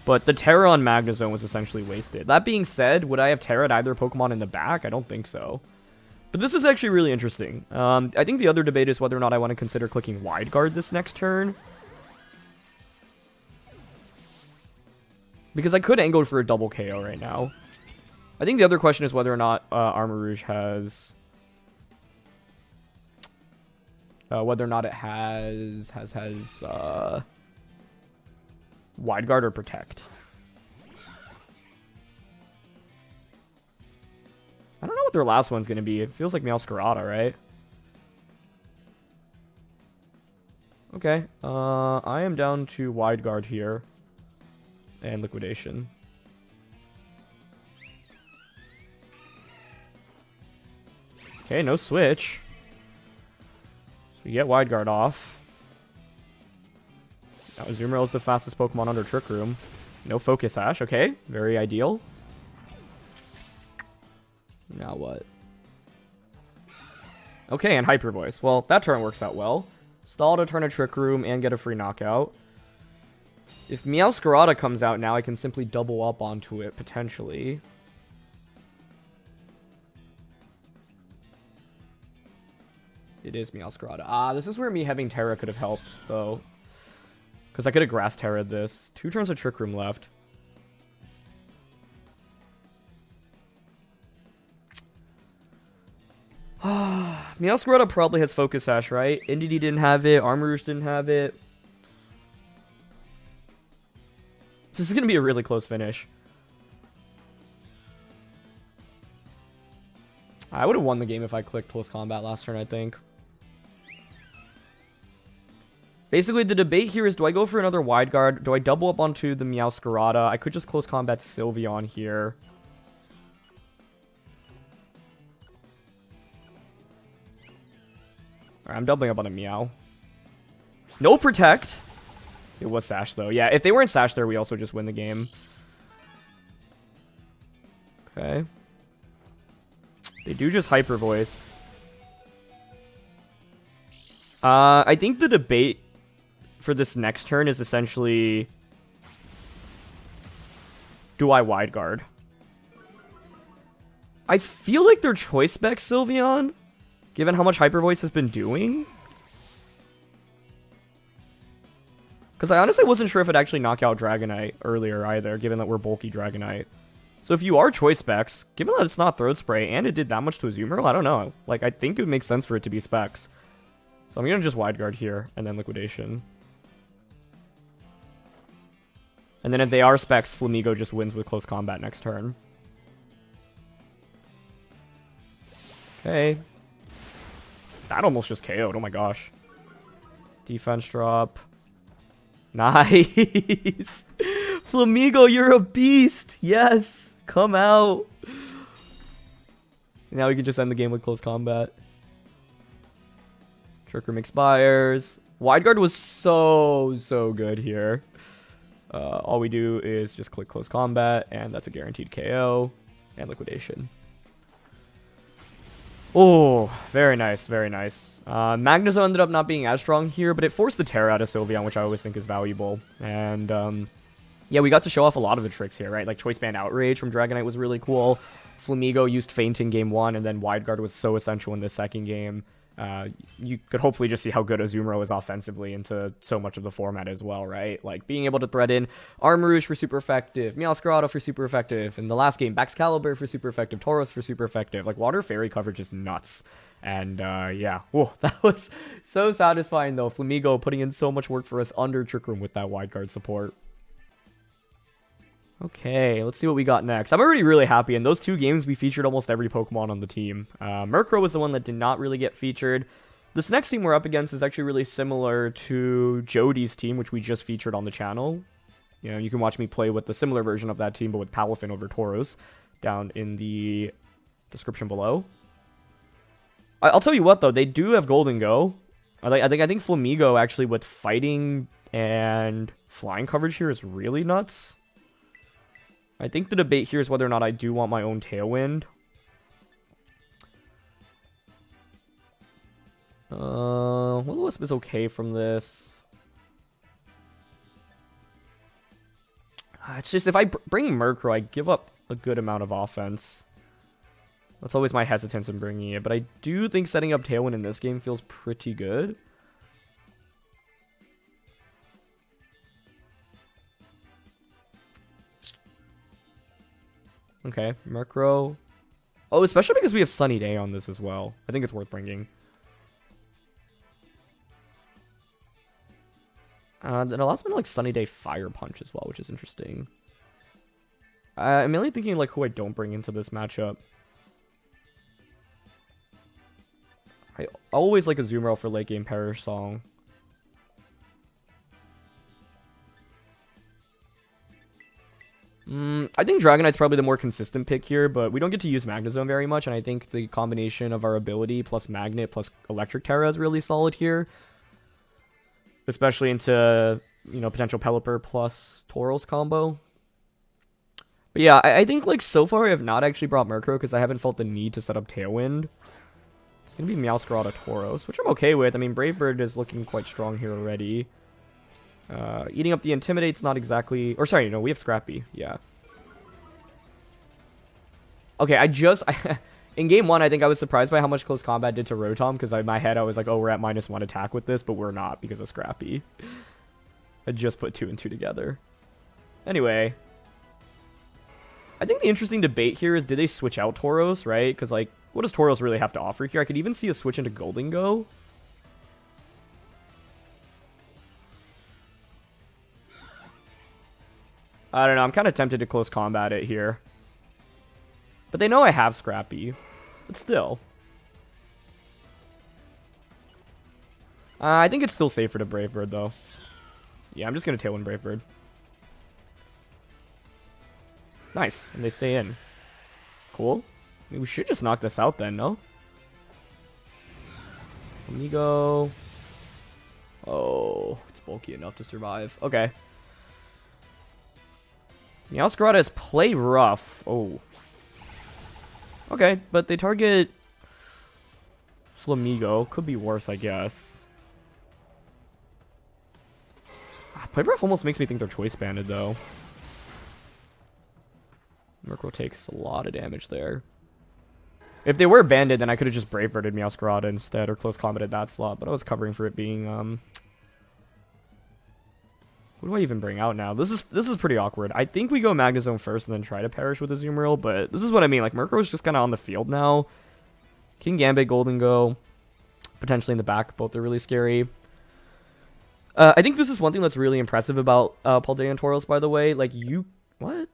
But the Terra on Magnezone was essentially wasted. That being said, would I have Terra'd either Pokemon in the back? I don't think so. But this is actually really interesting. I think the other debate is whether or not I want to consider clicking Wide Guard this next turn. Because I could angle for a double KO right now. I think the other question is whether or not Armarouge has... whether or not it has Wide Guard or Protect. I don't know what their last one's going to be. It feels like Meowscarada, right? Okay. I am down to Wide Guard here. And Liquidation. Okay, no switch. So we get Wide Guard off. Now Azumarill is the fastest Pokemon under Trick Room. No Focus Sash. Okay, very ideal. Now what? Okay, and Hyper Voice. Well, that turn works out well. Stall to turn a Trick Room and get a free knockout. If Meowscarada comes out now, I can simply double up onto it, potentially. It is Meowscarada. This is where me having Terra could have helped, though. Because I could have Grass Terra'd this. 2 turns of Trick Room left. Meowscarada probably has Focus Sash, right? Indeedee didn't have it. Armarouge didn't have it. This is going to be a really close finish. I would have won the game if I clicked Close Combat last turn, I think. Basically, the debate here is, do I go for another Wide Guard? Do I double up onto the Meowscarada? I could just close combat Sylveon here. Alright, I'm doubling up on a Meow. No Protect. It was Sash, though. Yeah, if they weren't Sash there, we also just win the game. Okay. They do just Hyper Voice. I think the debate for this next turn is essentially, do I Wide Guard? I feel like their choice spec Sylveon, given how much Hyper Voice has been doing. Because I honestly wasn't sure if it'd actually knock out Dragonite earlier either, given that we're bulky Dragonite. So if you are choice specs, given that it's not Throat Spray and it did that much to Azumarill, I don't know. Like, I think it would make sense for it to be specs. So I'm going to just Wide Guard here, and then Liquidation. And then if they are specs, Flamigo just wins with close combat next turn. Okay. That almost just KO'd, oh my gosh. Defense drop. Nice! Flamigo, you're a beast! Yes! Come out! Now we can just end the game with close combat. Trick Room expires. Wide Guard was so good here. All we do is just click close combat, and that's a guaranteed KO and liquidation. Oh, very nice, very nice. Magnezone ended up not being as strong here, but it forced the Terra out of Sylveon, which I always think is valuable. And yeah, we got to show off a lot of the tricks here, right? Like Choice Band Outrage from Dragonite was really cool. Flamigo used Feint in game 1, and then Wide Guard was so essential in this second game. You could hopefully just see how good Azumarill is offensively into so much of the format as well, right? Like being able to thread in Armarouge for super effective, Meowscarada for super effective, in the last game, Baxcalibur for super effective, Tauros for super effective. Like Water Fairy coverage is nuts. And yeah, whoa, that was so satisfying though. Flamigo putting in so much work for us under Trick Room with that Wide Guard support. Okay, let's see what we got next. I'm already really happy. In those 2 games, we featured almost every Pokemon on the team. Murkrow was the one that did not really get featured. This next team we're up against is actually really similar to Jody's team, which we just featured on the channel. You know, you can watch me play with the similar version of that team, but with Palafin over Tauros, down in the description below. I'll tell you what, though, they do have Golden Go. I think Flamigo, actually, with fighting and flying coverage here is really nuts. I think the debate here is whether or not I do want my own Tailwind. Will-O-Wisp is okay from this. It's just if I bring Murkrow, I give up a good amount of offense. That's always my hesitance in bringing it. But I do think setting up Tailwind in this game feels pretty good. Okay, Murkrow. Oh, especially because we have Sunny Day on this as well. I think it's worth bringing. And it allows me to like Sunny Day Fire Punch as well, which is interesting. I'm mainly thinking like who I don't bring into this matchup. I always like Azumarill for late game Perish Song. I think Dragonite's probably the more consistent pick here, but we don't get to use Magnezone very much, and I think the combination of our ability plus Magnet plus Electric Terra is really solid here. Especially into, you know, potential Pelipper plus Tauros combo. But yeah, I think, like, so far I have not actually brought Murkrow because I haven't felt the need to set up Tailwind. It's going to be Meowscarada Tauros, which I'm okay with. I mean, Brave Bird is looking quite strong here already. Eating up the Intimidate's not exactly... Or sorry, no, we have Scrappy. Yeah. Okay, in game 1, I think I was surprised by how much close combat did to Rotom, because in my head I was like, oh, we're at -1 attack with this, but we're not because of Scrappy. I just put 2 and 2 together. Anyway. I think the interesting debate here is, did they switch out Tauros, right? Because, like, what does Tauros really have to offer here? I could even see a switch into Golden Go. I don't know, I'm kind of tempted to close combat it here. But they know I have Scrappy. But still. I think it's still safer to Brave Bird, though. Yeah, I'm just going to Tailwind Brave Bird. Nice. And they stay in. Cool. I mean, we should just knock this out then, no? Flamigo. Oh, it's bulky enough to survive. Okay. Meowscarada is play rough. Oh. Okay, but they target Flamigo. Could be worse, I guess. Play rough almost makes me think they're choice banded, though. Murkrow takes a lot of damage there. If they were banded, then I could have just Brave Birded Meowscarada instead, or close combated that slot, but I was covering for it being, What do I even bring out now? This is pretty awkward. I think we go Magnezone first and then try to perish with Azumarill, but this is what I mean. Like, Murkrow's just kind of on the field now. King Gambit, Golden Go, potentially in the back. Both are really scary. I think this is one thing that's really impressive about Paldea and Tauros, by the way. Like, What?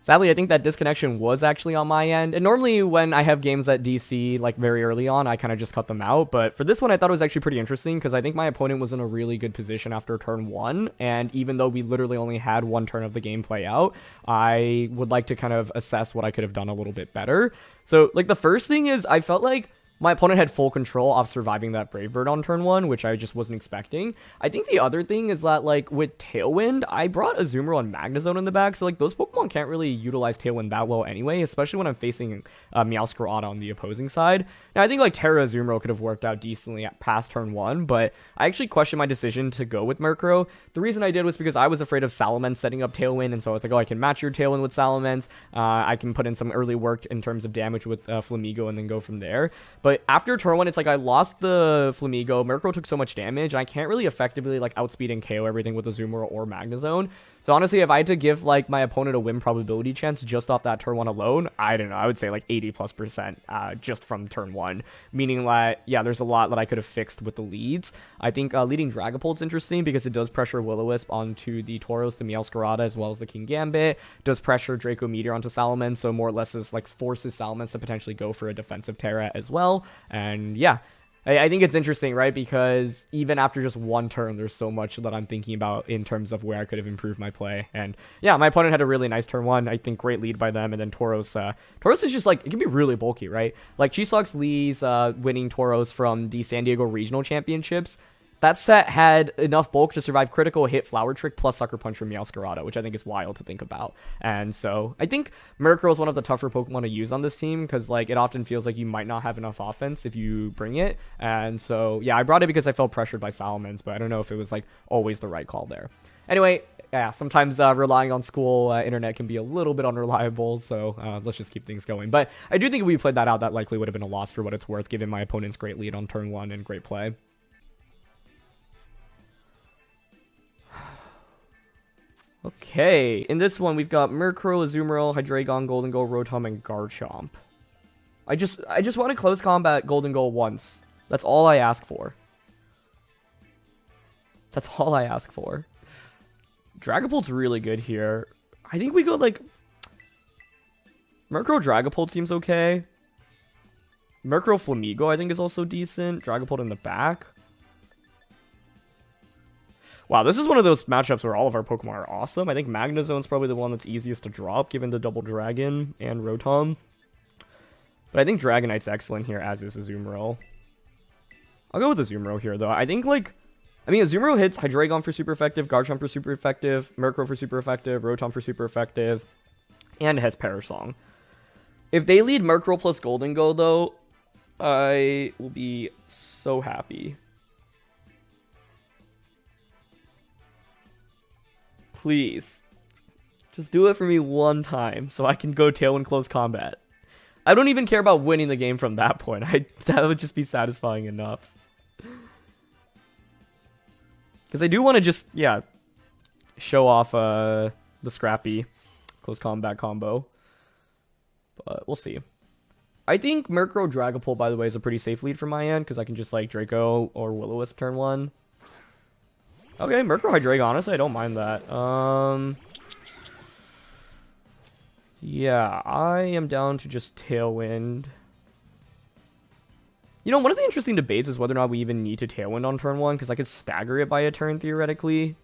Sadly, I think that disconnection was actually on my end. And normally when I have games that DC, like, very early on, I kind of just cut them out. But for this one, I thought it was actually pretty interesting because I think my opponent was in a really good position after turn 1. And even though we literally only had one turn of the game play out, I would like to kind of assess what I could have done a little bit better. So, like, the first thing is I felt like my opponent had full control of surviving that Brave Bird on turn 1, which I just wasn't expecting. I think the other thing is that, like, with Tailwind, I brought Azumarill and Magnezone in the back, so, like, those Pokemon can't really utilize Tailwind that well anyway, especially when I'm facing Meowscarada on the opposing side. Now, I think, like, Terra Azumarill could have worked out decently at past turn 1, but I actually questioned my decision to go with Murkrow. The reason I did was because I was afraid of Salamence setting up Tailwind, and so I was like, oh, I can match your Tailwind with Salamence. I can put in some early work in terms of damage with Flamigo and then go from there. But after turn 1, it's like I lost the Flamigo. Murkrow took so much damage, and I can't really effectively, like, outspeed and KO everything with Azumarill or Magnezone. So honestly, if I had to give, like, my opponent a win probability chance just off that turn 1 alone, I don't know, I would say like 80+% just from turn 1. Meaning that, yeah, there's a lot that I could have fixed with the leads. I think leading Dragapult's interesting because it does pressure Will-O-Wisp onto the Tauros, the Meowscarada, as well as the King Gambit. Does pressure Draco Meteor onto Salamence, so more or less is, like, forces Salamence to potentially go for a defensive Terra as well. And yeah, I think it's interesting, right? Because even after just one turn, there's so much that I'm thinking about in terms of where I could have improved my play. And yeah, my opponent had a really nice turn 1. I think great lead by them. And then Tauros, Tauros is just like, it can be really bulky, right? Like Cheeselox Lee's winning Tauros from the San Diego Regional Championships. That set had enough bulk to survive critical hit, Flower Trick, plus Sucker Punch from Meowscarada, which I think is wild to think about. And so I think Murkrow is one of the tougher Pokemon to use on this team because, like, it often feels like you might not have enough offense if you bring it. And so, yeah, I brought it because I felt pressured by Salamence, but I don't know if it was, like, always the right call there. Anyway, yeah, sometimes relying on school internet can be a little bit unreliable, so let's just keep things going. But I do think if we played that out, that likely would have been a loss for what it's worth, given my opponent's great lead on turn 1 and great play. Okay, in this one, we've got Murkrow, Azumarill, Hydreigon, Golden Goal, Rotom, and Garchomp. I just want to close combat Golden Goal once. That's all I ask for. That's all I ask for. Dragapult's really good here. I think we go, like... Murkrow Dragapult seems okay. Murkrow Flamigo, I think, is also decent. Dragapult in the back. Wow, this is one of those matchups where all of our Pokemon are awesome. I think Magnezone's probably the one that's easiest to drop, given the double Dragon and Rotom. But I think Dragonite's excellent here, as is Azumarill. I'll go with Azumarill here, though. I think, like... I mean, Azumarill hits Hydreigon for super effective, Garchomp for super effective, Murkrow for super effective, Rotom for super effective, and it has Perish Song. If they lead Murkrow plus Golden Go, though, I will be so happy. Please. Just do it for me one time so I can go Tailwind close combat. I don't even care about winning the game from that point. That would just be satisfying enough. Because I do want to just, yeah, show off the Scrappy close combat combo. But we'll see. I think Murkrow Dragapult, by the way, is a pretty safe lead from my end. Because I can just, like, Draco or Will-O-Wisp turn 1. Okay, Murkrow Hydreigon, honestly, I don't mind that. Yeah, I am down to just Tailwind. You know, one of the interesting debates is whether or not we even need to Tailwind on turn 1, because I could stagger it by a turn, theoretically.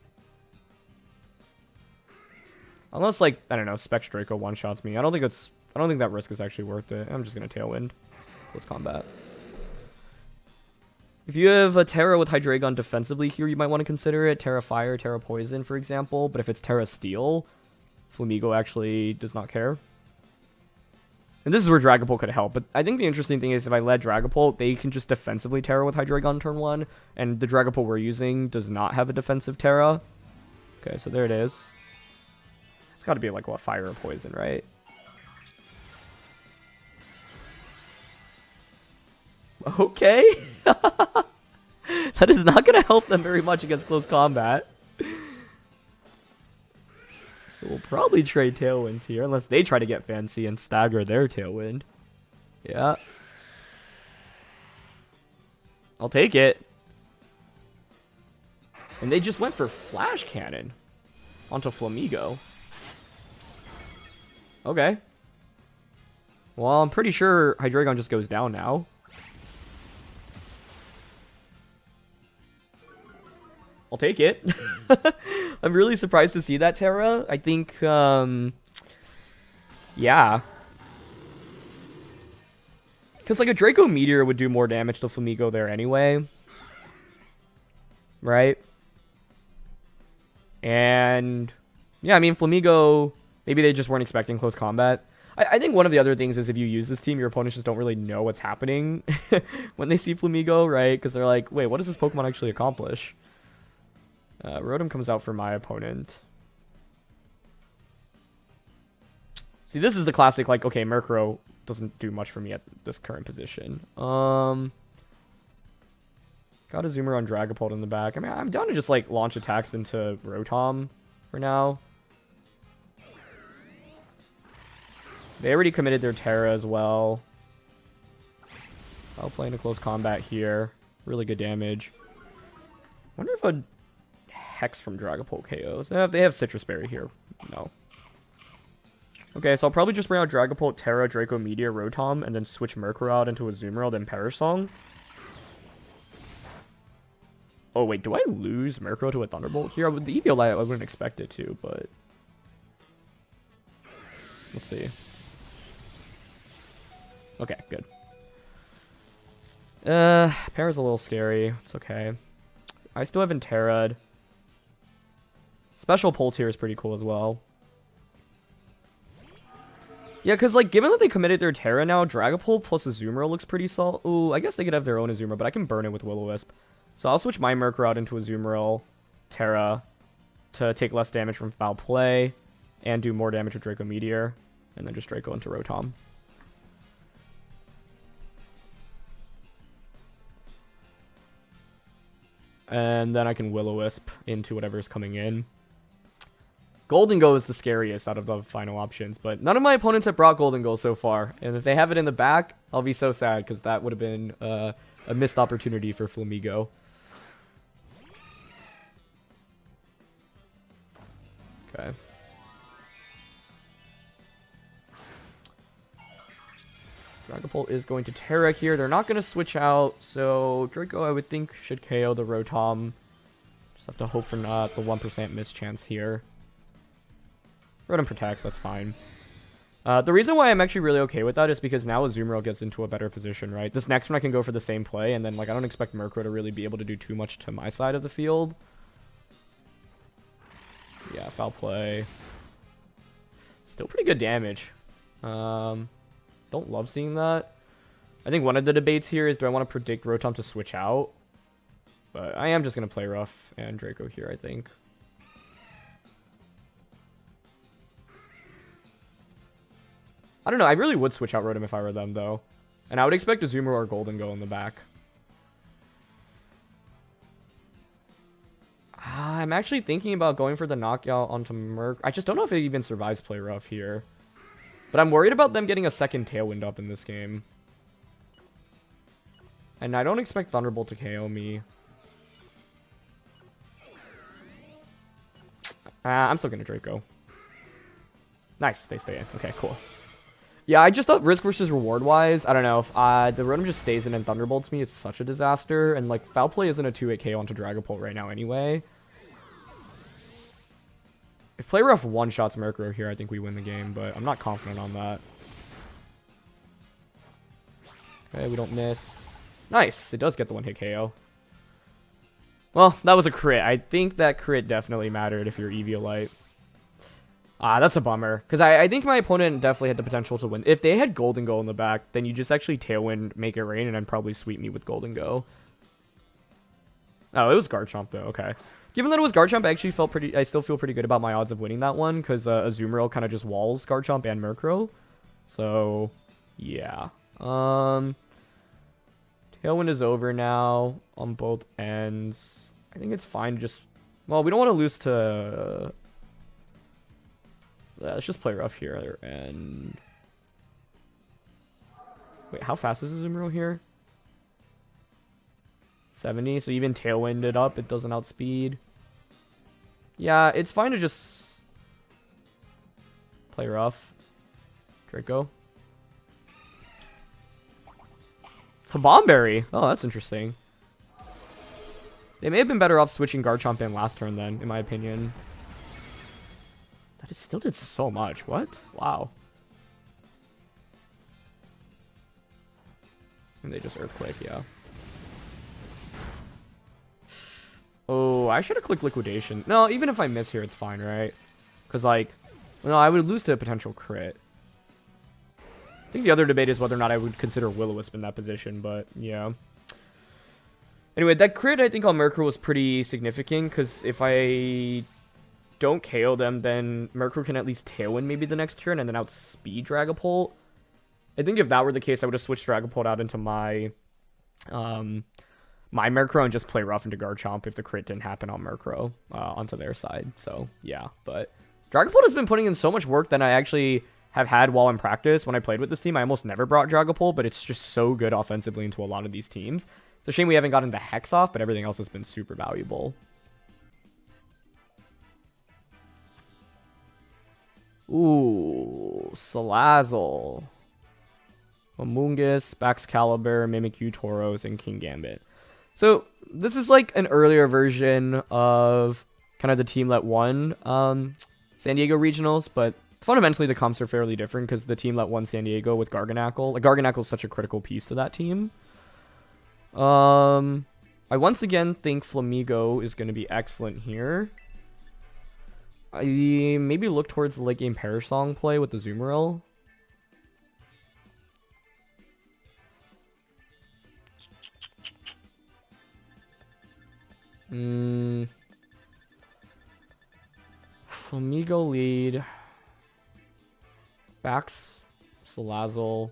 Unless, like, I don't know, Specs Draco one-shots me. I don't think that risk is actually worth it. I'm just going to Tailwind. Close combat. If you have a Terra with Hydreigon defensively here, you might want to consider it. Terra Fire, Terra Poison, for example. But if it's Terra Steel, Flamigo actually does not care. And this is where Dragapult could help. But I think the interesting thing is if I let Dragapult, they can just defensively Terra with Hydreigon turn 1. And the Dragapult we're using does not have a defensive Terra. Okay, so there it is. It's got to be like, what, Fire or Poison, right? Okay. That is not going to help them very much against close combat. So we'll probably trade Tailwinds here, unless they try to get fancy and stagger their Tailwind. Yeah. I'll take it. And they just went for Flash Cannon onto Flamigo. Okay. Well, I'm pretty sure Hydreigon just goes down now. I'll take it. I'm really surprised to see that Terra. I think, yeah. Because, like, a Draco Meteor would do more damage to Flamigo there anyway. Right? And, yeah, I mean, Flamigo, maybe they just weren't expecting close combat. I think one of the other things is if you use this team, your opponents just don't really know what's happening when they see Flamigo, right? Because they're like, wait, what does this Pokemon actually accomplish? Rotom comes out for my opponent. See, this is the classic, like, okay, Murkrow doesn't do much for me at this current position. Got Azumarill on Dragapult in the back. I mean, I'm down to just, like, launch attacks into Rotom for now. They already committed their Terra as well. I'll play into close combat here. Really good damage. Wonder if a Hex from Dragapult KOs. If they have Citrus Berry here. No. Okay, so I'll probably just bring out Dragapult, Terra, Draco Meteor, Rotom, and then switch Murkrow out into Azumarill, then Perish Song. Oh, wait, do I lose Murkrow to a Thunderbolt here? With the Eviolite, I wouldn't expect it to, but... Let's see. Okay, good. Para's a little scary. It's okay. I still haven't Terra'd. Special Pulse here is pretty cool as well. Yeah, because, like, given that they committed their Terra now, Dragapult plus Azumarill looks pretty solid. Ooh, I guess they could have their own Azumarill, but I can burn it with Will-O-Wisp. So I'll switch my Murkrow out into Azumarill, Terra, to take less damage from Foul Play, and do more damage with Draco Meteor, and then just Draco into Rotom. And then I can Will-O-Wisp into whatever's coming in. Golden Go is the scariest out of the final options, but none of my opponents have brought Golden Go so far. And if they have it in the back, I'll be so sad, because that would have been a missed opportunity for Flamigo. Okay. Dragapult is going to Terra here. They're not going to switch out, so Draco, I would think, should KO the Rotom. Just have to hope for not the 1% miss chance here. Rotom protects, that's fine. The reason why I'm actually really okay with that is because now Azumarill gets into a better position, right? This next one I can go for the same play, and then, like, I don't expect Murkrow to really be able to do too much to my side of the field. Yeah, foul play. Still pretty good damage. Don't love seeing that. I think one of the debates here is, do I want to predict Rotom to switch out? But I am just going to play rough and Draco here, I think. I don't know. I really would switch out Rotom if I were them, though. And I would expect a Azumarill or Golden Go in the back. I'm actually thinking about going for the knockout onto Murk. I just don't know if it even survives play rough here. But I'm worried about them getting a second Tailwind up in this game. And I don't expect Thunderbolt to KO me. I'm still going to Draco. Nice, they stay in. Okay, cool. Yeah, I just thought risk versus reward wise, I don't know. If the Rotom just stays in and Thunderbolts me, it's such a disaster. And like Foul Play isn't a 2-hit KO onto Dragapult right now anyway. If Play Rough one-shots Murkrow here, I think we win the game, but I'm not confident on that. Okay, we don't miss. Nice, it does get the one-hit KO. Well, that was a crit. I think that crit definitely mattered if you're Eviolite. That's a bummer. Because I think my opponent definitely had the potential to win. If they had Golden Go in the back, then you just actually Tailwind, make it rain, and then probably sweep me with Golden Go. Oh, it was Garchomp, though. Okay. Given that it was Garchomp, I still feel pretty good about my odds of winning that one. Because Azumarill kind of just walls Garchomp and Murkrow. So, yeah. Tailwind is over now on both ends. I think it's fine to just... Well, we don't want to lose to... let's just play rough here. And... Wait, how fast is Azumarill here? 70, so even Tailwind it up, it doesn't outspeed. Yeah, it's fine to just... play rough. Draco. It's a Bomberry. Oh, that's interesting. They may have been better off switching Garchomp in last turn then, in my opinion. That still did so much. What? Wow. And they just Earthquake, yeah. Oh, I should have clicked Liquidation. No, even if I miss here, it's fine, right? Because, like, no, I would lose to a potential crit. I think the other debate is whether or not I would consider Will-O-Wisp in that position, but yeah. Anyway, that crit I think on Murkrow was pretty significant, because if I don't KO them, then Murkrow can at least Tailwind maybe the next turn and then outspeed Dragapult. I think if that were the case, I would have switched Dragapult out into my my Murkrow and just play rough into Garchomp if the crit didn't happen on Murkrow onto their side. So, yeah. But Dragapult has been putting in so much work that I actually have had while in practice. When I played with this team, I almost never brought Dragapult, but it's just so good offensively into a lot of these teams. It's a shame we haven't gotten the Hex off, but everything else has been super valuable. Ooh, Salazzle. Amoonguss, Baxcalibur, Mimikyu, Tauros, and Kingambit. So, this is like an earlier version of kind of the team that won San Diego Regionals, but fundamentally the comps are fairly different because the team that won San Diego with Garganacl, like Garganacl is such a critical piece to that team. I once again think Flamigo is going to be excellent here. I maybe look towards the late game Perish Song play with the Azumarill. Flamigo lead. Bax, Salazzle.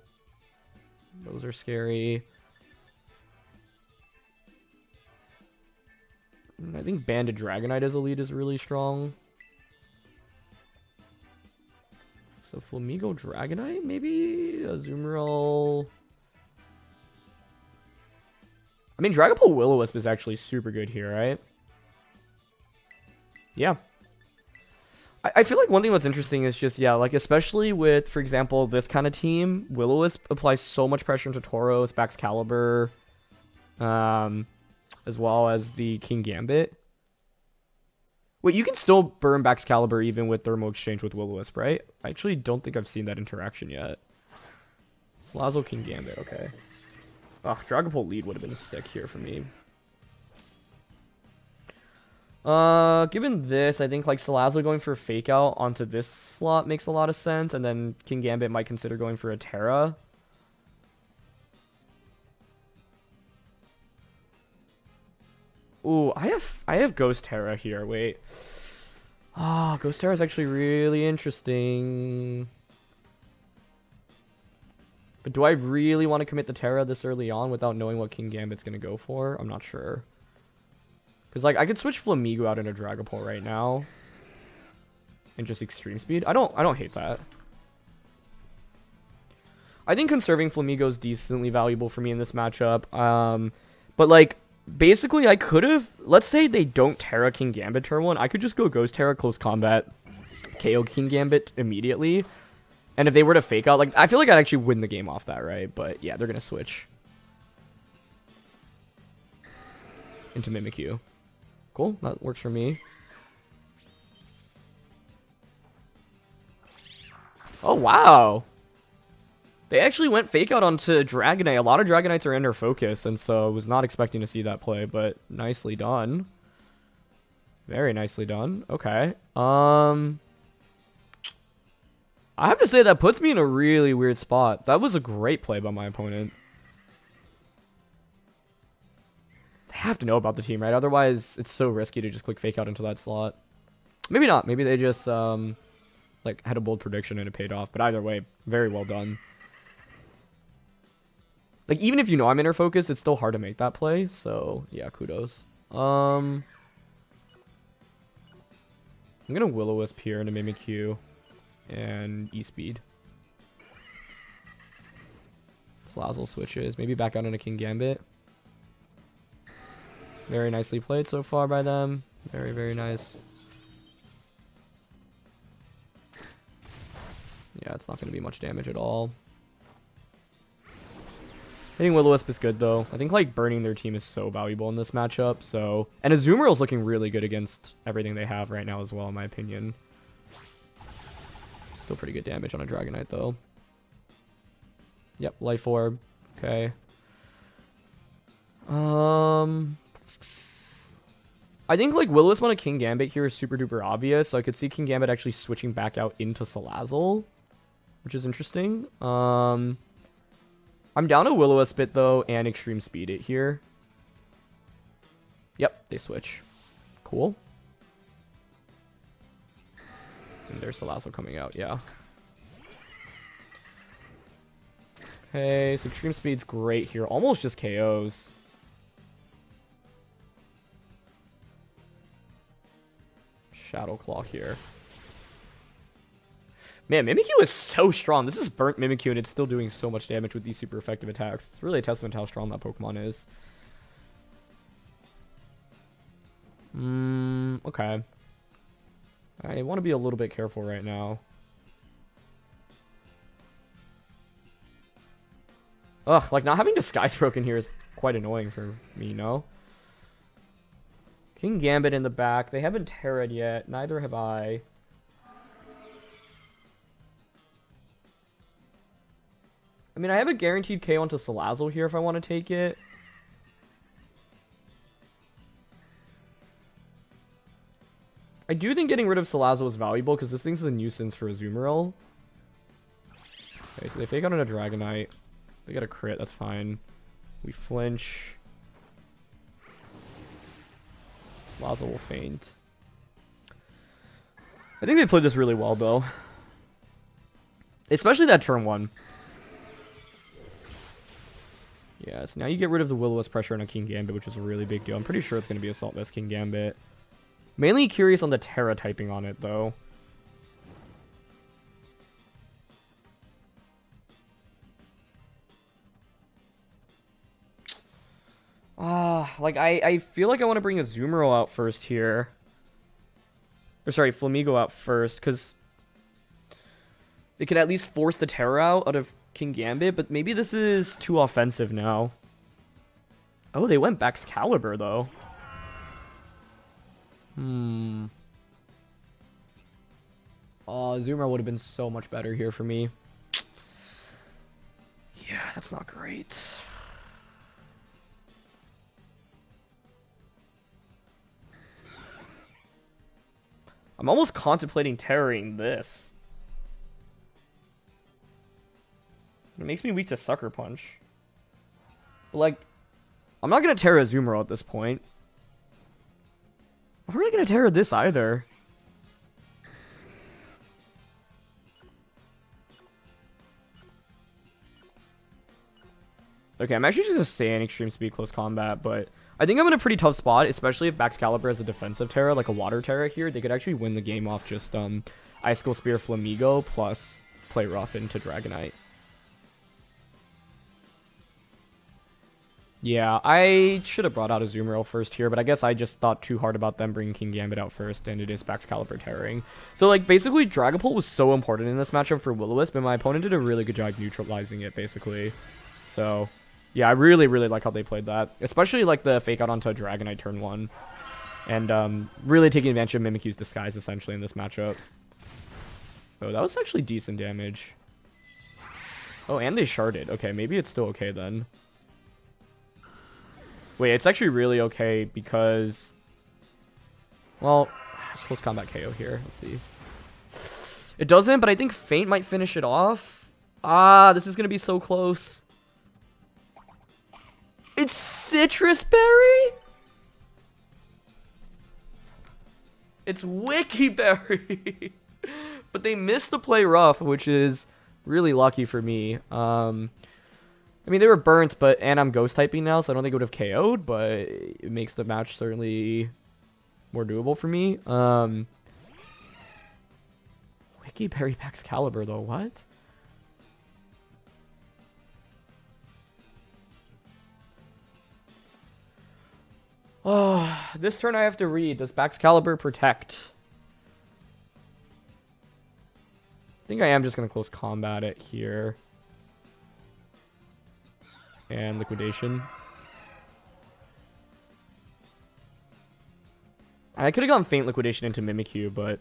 Those are scary. I think Band Dragonite as a lead is really strong. So Flamigo Dragonite, maybe? Azumarill. I mean, Dragapult Will-O-Wisp is actually super good here, right? Yeah. I feel like one thing that's interesting is just, yeah, like, especially with, for example, this kind of team, Will-O-Wisp applies so much pressure into Tauros, Baxcalibur, as well as the Kingambit. Wait, you can still burn Baxcalibur even with Thermal Exchange with Will-O-Wisp, right? I actually don't think I've seen that interaction yet. Salazzle, Kingambit, okay. Ugh, Dragapult lead would have been sick here for me. Given this, I think like Salazzle going for a Fake Out onto this slot makes a lot of sense, and then Kingambit might consider going for a Terra. Ooh, I have Ghost Terra here. Wait. Ah, Ghost Terra is actually really interesting. But do I really want to commit the Terra this early on without knowing what Kingambit's going to go for? I'm not sure. Because, like, I could switch Flamigo out into Dragapult right now. And just Extreme Speed. I don't hate that. I think conserving Flamigo is decently valuable for me in this matchup. But, like, basically, I could have... Let's say they don't Terra Kingambit turn 1. I could just go Ghost Terra, Close Combat, KO Kingambit immediately. And if they were to fake out, like, I feel like I'd actually win the game off that, right? But yeah, they're going to switch into Mimikyu. Cool, that works for me. Oh, wow. They actually went fake out onto Dragonite. A lot of Dragonites are in their focus, and so I was not expecting to see that play, but nicely done. Very nicely done. Okay. I have to say that puts me in a really weird spot. That was a great play by my opponent. They have to know about the team, right? Otherwise, it's so risky to just click fake out into that slot. Maybe not. Maybe they just like had a bold prediction and it paid off. But either way, very well done. Like, even if you know I'm inner focus, it's still hard to make that play. So yeah, kudos. I'm gonna Will-O-Wisp here into Mimikyu and E-Speed. Salazzle switches. Maybe back out into King Gambit. Very nicely played so far by them. Very, very nice. Yeah, it's not going to be much damage at all. I think Will-O-Wisp is good, though. I think, like, burning their team is so valuable in this matchup, so... And Azumarill's looking really good against everything they have right now as well, in my opinion. Still pretty good damage on a Dragonite, though. Yep, Life Orb. Okay. I think, like, Will-O-Wisp on a King Gambit here is super duper obvious, so I could see King Gambit actually switching back out into Salazzle, which is interesting. I'm down to Will-O-Wisp it, though, and Extreme Speed it here. Yep, they switch. Cool. And there's Salazzle coming out, yeah. Okay, so Extreme Speed's great here. Almost just KOs. Shadow Claw here. Man, Mimikyu is so strong. This is burnt Mimikyu, and it's still doing so much damage with these super effective attacks. It's really a testament to how strong that Pokemon is. Okay. I want to be a little bit careful right now. Ugh, like, not having Disguise broken here is quite annoying for me, no? King Gambit in the back. They haven't Terra'd yet. Neither have I. I mean, I have a guaranteed KO onto Salazzle here if I want to take it. I do think getting rid of Salazzle is valuable because this thing's a nuisance for Azumarill. Okay, so they fake out on a Dragonite. They got a crit, that's fine. We flinch. Salazzle will faint. I think they played this really well, though. Especially that turn 1. Yeah, so now you get rid of the Will-O-Wisp pressure on a King Gambit, which is a really big deal. I'm pretty sure it's going to be Assault Vest King Gambit. Mainly curious on the Terra typing on it, though. Like, I feel like I want to bring Azumarill out first here. Or, sorry, Flamigo out first, because it could at least force the Terra out of King Gambit, but maybe this is too offensive now. Oh, they went Baxcalibur, though. Oh, Azumarill would have been so much better here for me. Yeah, that's not great. I'm almost contemplating terroring this. It makes me weak to Sucker Punch. But, like, I'm not going to Terra Azumarill at this point. I'm not really going to Terra this either. Okay, I'm actually just going to stay in Extreme Speed Close Combat, but I think I'm in a pretty tough spot, especially if Baxcalibur has a defensive Terra, like a Water Terra here. They could actually win the game off just Icicle Spear Flamigo plus play rough into Dragonite. Yeah, I should have brought out Azumarill first here, but I guess I just thought too hard about them bringing King Gambit out first, and it is Baxcalibur tearing. So, like, basically, Dragapult was so important in this matchup for Will-O-Wisp, and my opponent did a really good job neutralizing it, basically. So, yeah, I really, really like how they played that. Especially, like, the fake out onto Dragonite turn 1. And, really taking advantage of Mimikyu's disguise, essentially, in this matchup. Oh, that was actually decent damage. Oh, and they sharded. Okay, maybe it's still okay, then. Wait, it's actually really okay because... Well, it's close combat KO here. Let's see. It doesn't, but I think Feint might finish it off. Ah, this is going to be so close. It's Citrus Berry? It's Wiki Berry. But they missed the play rough, which is really lucky for me. I mean, they were burnt, and I'm ghost typing now, so I don't think it would have KO'd, but it makes the match certainly more doable for me. Wiki Berry Baxcalibur, though, what? Oh, this turn I have to read. Does Baxcalibur protect? I think I am just going to close combat it here. And liquidation. I could have gone Feint liquidation into Mimikyu, but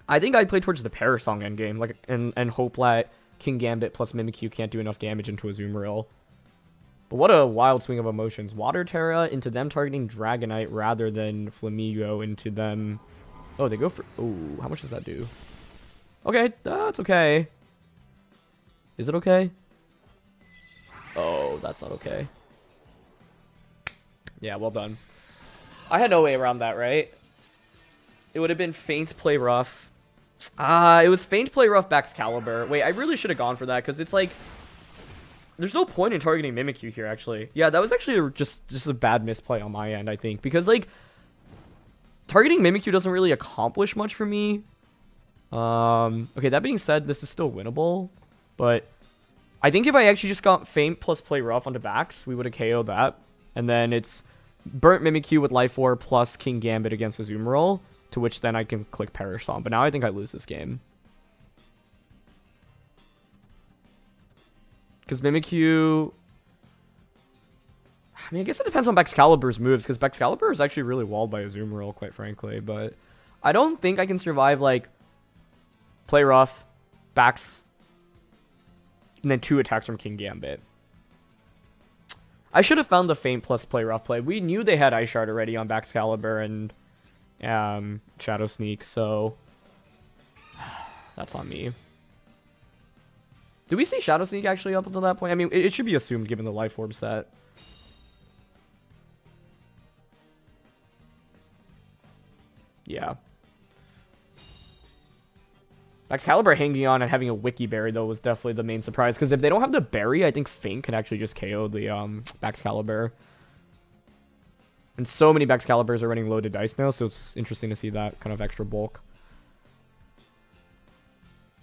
I think I play towards the Parasong endgame, like, and hope that King Gambit plus Mimikyu can't do enough damage into Azumarill. But what a wild swing of emotions. Water Terra into them targeting Dragonite rather than Flamigo into them. Oh, they go for... Ooh, how much does that do? Okay, that's okay. Is it okay? Oh, that's not okay. Yeah, well done. I had no way around that, right? It would have been Feint play rough. It was Feint play rough Baxcalibur. Wait, I really should have gone for that, because it's like... There's no point in targeting Mimikyu here, actually. Yeah, that was actually just a bad misplay on my end, I think. Because, like, targeting Mimikyu doesn't really accomplish much for me. Okay, that being said, this is still winnable. But I think if I actually just got Feint plus play rough onto Bax, we would have KO'd that. And then it's burnt Mimikyu with Life Orb plus King Gambit against Azumarill, to which then I can click Perish on. But now I think I lose this game. Because Mimikyu... I mean, I guess it depends on Baxcalibur's moves, because Baxcalibur is actually really walled by Azumarill, quite frankly. But I don't think I can survive, like, play rough, Bax, and then 2 attacks from King Gambit. I should have found the Feint plus play rough play. We knew they had Ice Shard already on Baxcalibur and Shadow Sneak, so that's on me. Did we see Shadow Sneak actually up until that point? I mean, it should be assumed given the Life Orb set. Yeah. Baxcalibur hanging on and having a Wiki Berry, though, was definitely the main surprise. Because if they don't have the berry, I think Feint can actually just KO the Baxcalibur. And so many Baxcaliburs are running loaded dice now, so it's interesting to see that kind of extra bulk.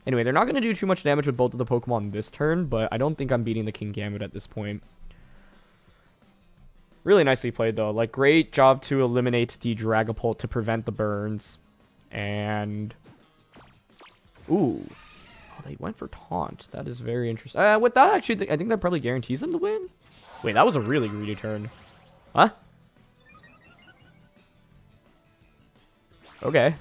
Anyway, they're not going to do too much damage with both of the Pokemon this turn, but I don't think I'm beating the King Gambit at this point. Really nicely played, though. Like, great job to eliminate the Dragapult to prevent the burns. And... Ooh. Oh, they went for Taunt. That is very interesting. With that, actually, I think that probably guarantees them to win. Wait, that was a really greedy turn. Huh? Okay.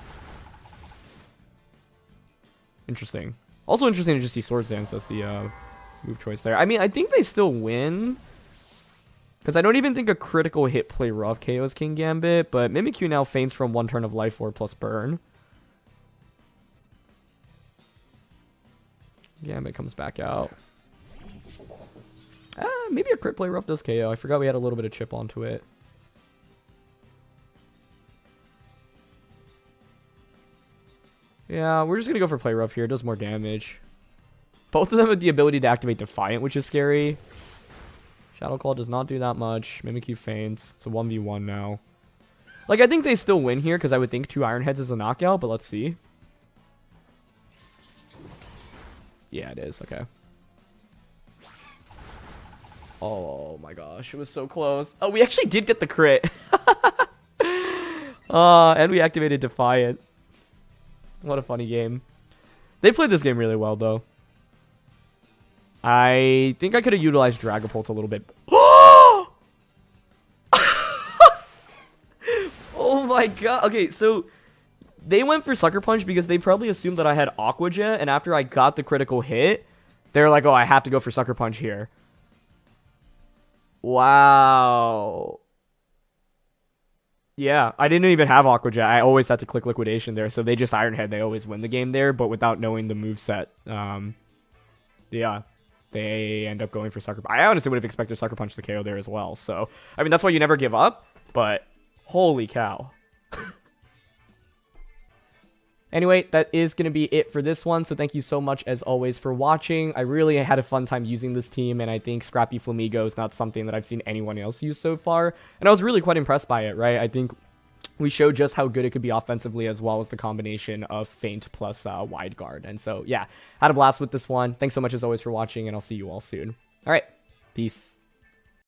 Interesting. Also interesting to just see Swords Dance as the move choice there. I mean, I think they still win. Because I don't even think a critical hit play rough KOs King Gambit. But Mimikyu now feints from 1 turn of Life Orb plus Burn. Gambit comes back out. Maybe a crit play rough does KO. I forgot we had a little bit of chip onto it. Yeah, we're just going to go for play rough here. It does more damage. Both of them have the ability to activate Defiant, which is scary. Shadow Claw does not do that much. Mimikyu feints. It's a 1v1 now. Like, I think they still win here because I would think 2 Iron Heads is a knockout, but let's see. Yeah, it is. Okay. Oh my gosh, it was so close. Oh, we actually did get the crit. And we activated Defiant. What a funny game. They played this game really well, though. I think I could have utilized Dragapult a little bit. Oh my god. Okay, so they went for Sucker Punch because they probably assumed that I had Aqua Jet, and after I got the critical hit, they're like, oh, I have to go for Sucker Punch here. Wow. Yeah, I didn't even have Aqua Jet. I always had to click Liquidation there, so they just Iron Head. They always win the game there, but without knowing the moveset. Yeah, they end up going for Sucker Punch. I honestly would have expected Sucker Punch to KO there as well, so... I mean, that's why you never give up, but... Holy cow. Anyway, that is going to be it for this one, so thank you so much, as always, for watching. I really had a fun time using this team, and I think Scrappy Flamigo is not something that I've seen anyone else use so far, and I was really quite impressed by it, right? I think we showed just how good it could be offensively, as well as the combination of Feint plus Wide Guard, and so, yeah, had a blast with this one. Thanks so much, as always, for watching, and I'll see you all soon. All right, peace.